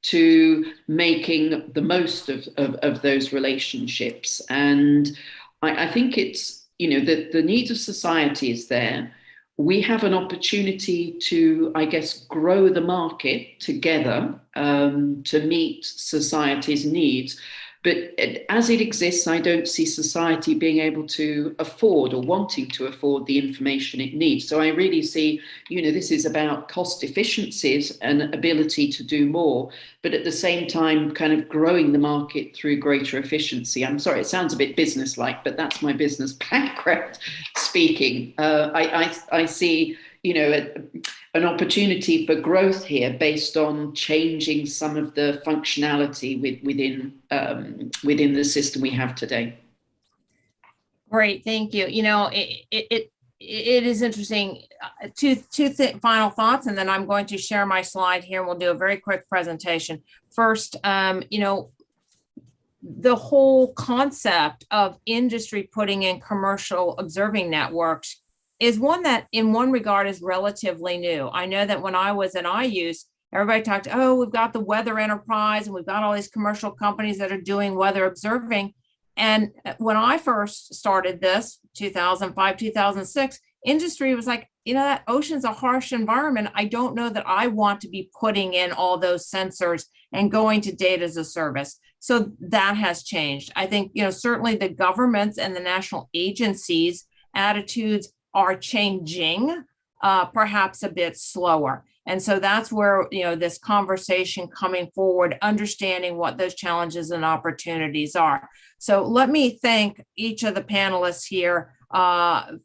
to making the most of those relationships. And I think it's, the needs of society is there. We have an opportunity to, I guess, grow the market together to meet society's needs. But as it exists, I don't see society being able to afford or wanting to afford the information it needs. So I really see, this is about cost efficiencies and ability to do more, but at the same time, kind of growing the market through greater efficiency. I'm sorry, it sounds a bit business-like, but that's my business background speaking. I see, an opportunity for growth here based on changing some of the functionality within the system we have today. Great, thank you. You know, it is interesting. Two final thoughts, and then I'm going to share my slide here, and we'll do a very quick presentation. First, you know, the whole concept of industry putting in commercial observing networks is one that in one regard is relatively new. I know that when I was in IUS, everybody talked, oh, we've got the weather enterprise and we've got all these commercial companies that are doing weather observing. And when I first started this, 2005, 2006, industry was like, you know, that ocean's a harsh environment. I don't know that I want to be putting in all those sensors and going to data as a service. So that has changed. I think, you know, certainly the governments and the national agencies' attitudes are changing, perhaps a bit slower. And so that's where, you know, this conversation coming forward, understanding what those challenges and opportunities are. So let me thank each of the panelists here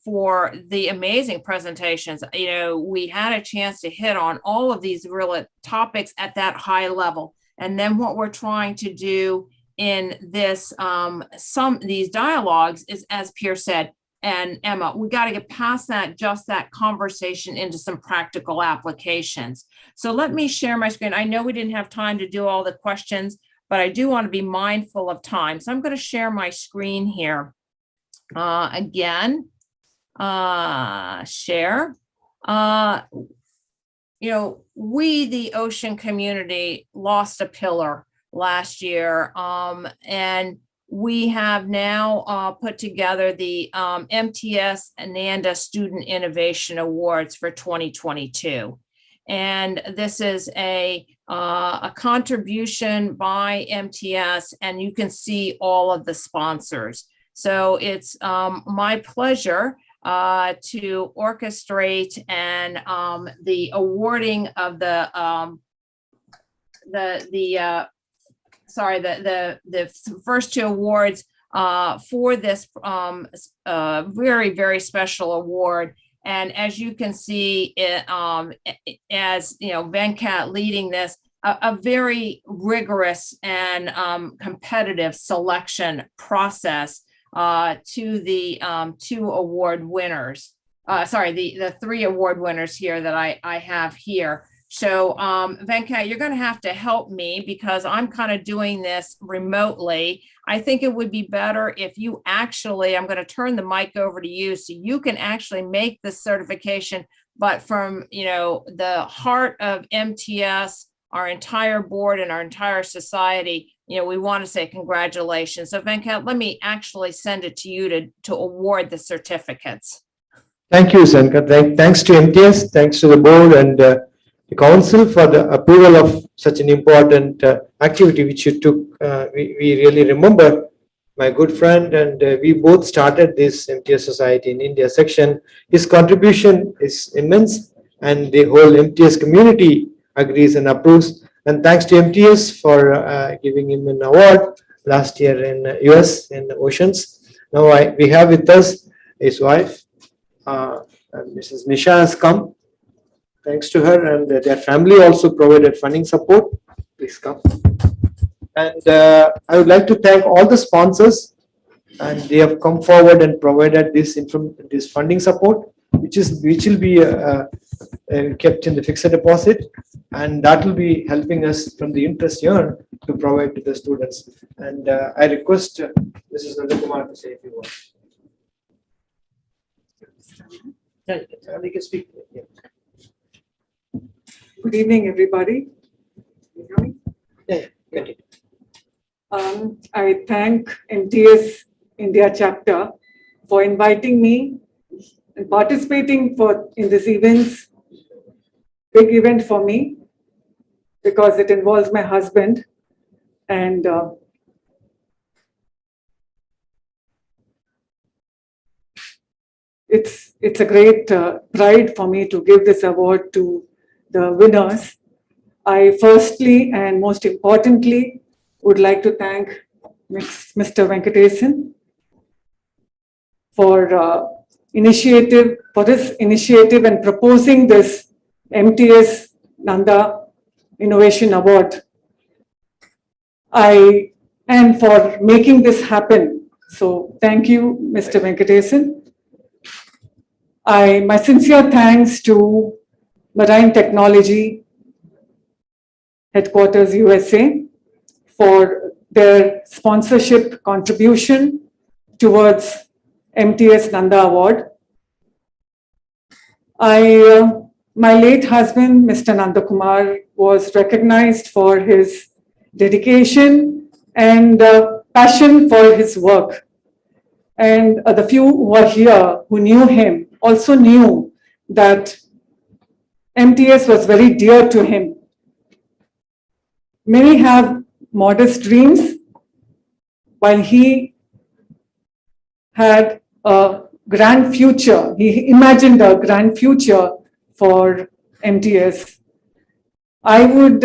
for the amazing presentations. You know, we had a chance to hit on all of these real topics at that high level. And then what we're trying to do in this, these dialogues is, as Pierre said, and Emma, we got to get past that, just that conversation into some practical applications. So let me share my screen. I know we didn't have time to do all the questions, but I do want to be mindful of time. So I'm going to share my screen here. Again, share. You know, we, the ocean community, lost a pillar last year, and we have now put together the MTS Ananda Student Innovation Awards for 2022. And this is a contribution by MTS, and you can see all of the sponsors. So it's my pleasure to orchestrate and the awarding of the first two awards for this very, very special award. And as you can see, it, as you know, Venkat leading this, a very rigorous and competitive selection process to the two award winners. The three award winners here that I have here. So Venkat, you're going to have to help me because I'm kind of doing this remotely. I think it would be better if you actually, I'm going to turn the mic over to you so you can actually make the certification, but from, you know, the heart of MTS, our entire board and our entire society, you know, we want to say congratulations. So Venkat, let me actually send it to you to award the certificates. Thank you, Sankar. Thanks to MTS, thanks to the board and the council for the approval of such an important activity which you took. We really remember my good friend, and we both started this MTS Society in India section. His contribution is immense, and the whole MTS community agrees and approves. And thanks to MTS for giving him an award last year in US in the oceans. Now we have with us his wife, Mrs. Nisha has come. Thanks to her, and their family also provided funding support. Please come. And I would like to thank all the sponsors, and they have come forward and provided this funding support, which will be kept in the fixed deposit, and that will be helping us from the interest earned to provide to the students. And I request Mrs. Nandakumar to say a few words. They can speak. Yeah. Good evening, everybody. Yeah. I thank MTS India chapter for inviting me and participating in this event, big event for me, because it involves my husband, and it's a great pride for me to give this award to the winners. I firstly and most importantly would like to thank Mr. Venkatesan for his initiative and proposing this MTS Nanda Innovation Award. And for making this happen. So thank you, Mr. Venkatesan. My sincere thanks to Marine Technology Headquarters USA for their sponsorship contribution towards MTS Nanda Award. My late husband, Mr. Nandakumar, was recognized for his dedication and passion for his work. And the few who were here who knew him also knew that MTS was very dear to him. Many have modest dreams, while he had a grand future. He imagined a grand future for MTS. I would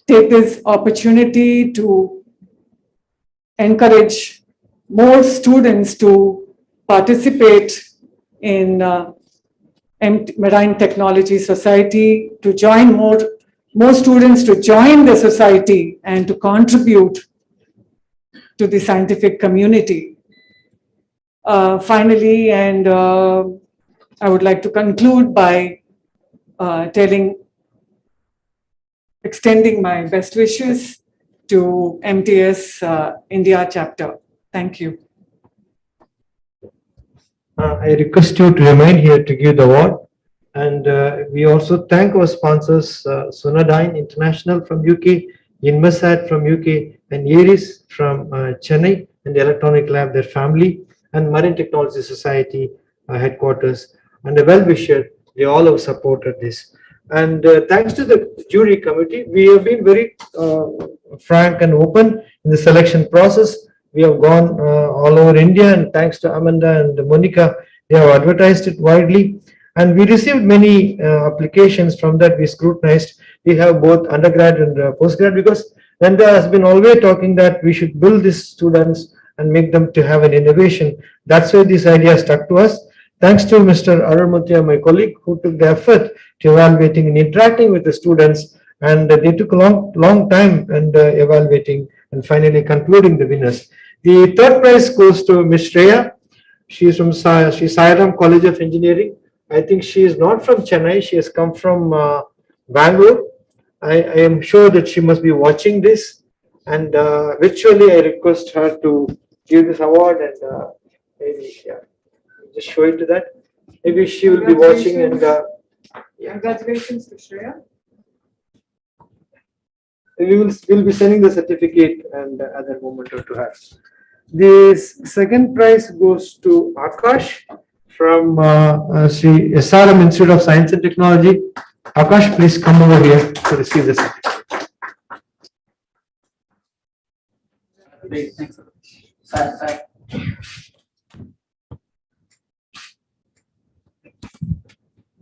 take this opportunity to encourage more students to participate in Marine Technology Society, to join more students to join the society and to contribute to the scientific community. Finally, and I would like to conclude by extending my best wishes to MTS India chapter. Thank you. I request you to remain here to give the award. And we also thank our sponsors, Sonadyne International from UK, Inmarsat from UK, and Aries from Chennai, and the Electronic Lab, their family, and Marine Technology Society headquarters, and a well-wisher. They all have supported this. And thanks to the jury committee, we have been very frank and open in the selection process. We have gone all over India, and thanks to Amanda and Monica, they have advertised it widely. And we received many applications. From that we scrutinized. We have both undergrad and postgrad, because Nanda has been always talking that we should build these students and make them to have an innovation. That's why this idea stuck to us. Thanks to Mr. Arulmurthy, my colleague, who took the effort to evaluating and interacting with the students, and they took a long time and evaluating and finally concluding the winners. The third prize goes to Ms. Shreya. She's from Sairam College of Engineering. I think she is not from Chennai. She has come from Bangalore. I am sure that she must be watching this, and virtually I request her to give this award, and maybe just show it to that. Maybe she will be watching, and Congratulations to Shreya. we'll be sending the certificate and other moment to her. The second prize goes to Akash from Sri SRM Institute of Science and Technology. Akash, please come over here to receive the certificate.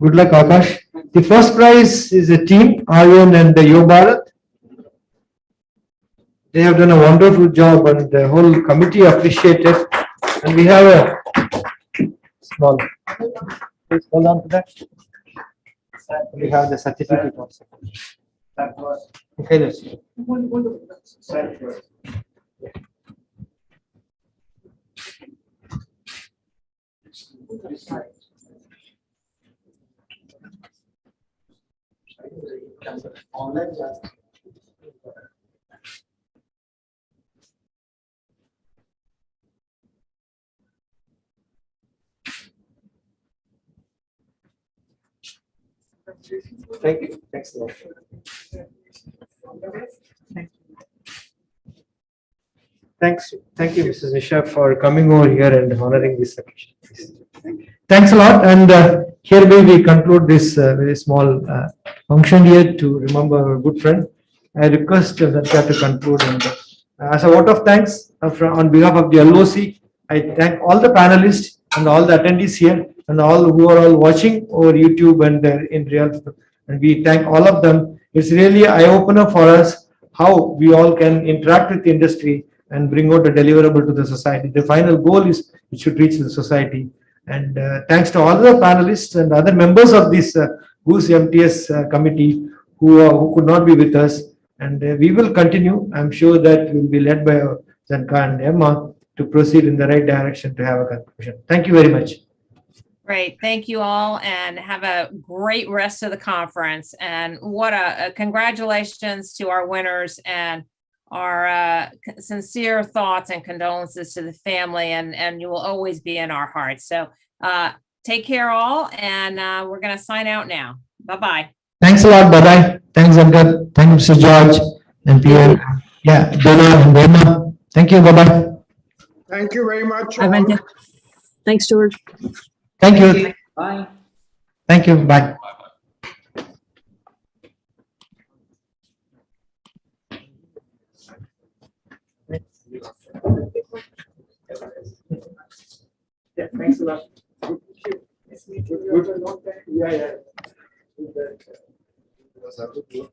Good luck, Akash. The first prize is a team, Aryan and Yo Bharat. They have done a wonderful job, and the whole committee appreciated. And we have a small, please hold on to that. We have the certificate also. Okay, let's see. Thank you. Thanks a lot. Thank you, Mrs. Nisha, for coming over here and honoring this occasion. Thanks a lot. And hereby we conclude this very small function here to remember our good friend. I request Natya to conclude. And as a vote of thanks on behalf of the LOC, I thank all the panelists and all the attendees here, and all who are all watching over YouTube and in real. And we thank all of them. It's really an eye-opener for us how we all can interact with the industry and bring out a deliverable to the society. The final goal is it should reach the society. And thanks to all the panelists and other members of this GOOS MTS committee who could not be with us. And we will continue. I'm sure that we'll be led by Zanka and Emma to proceed in the right direction to have a conclusion. Thank you very much. Great. Thank you all and have a great rest of the conference. And what a congratulations to our winners and our sincere thoughts and condolences to the family, and you will always be in our hearts. So take care all, and we're going to sign out now. Bye-bye. Thanks a lot. Bye-bye. Thanks, Zanka. Thank you, Mr. George and Pierre. Yeah, Donna and Emma. Thank you. Bye-bye. Thank you very much. Bye, Venkat. Thanks, George. Thank you. Bye. Thank you. Bye. Yeah, thanks a lot. Nice meeting you. Yeah, yeah.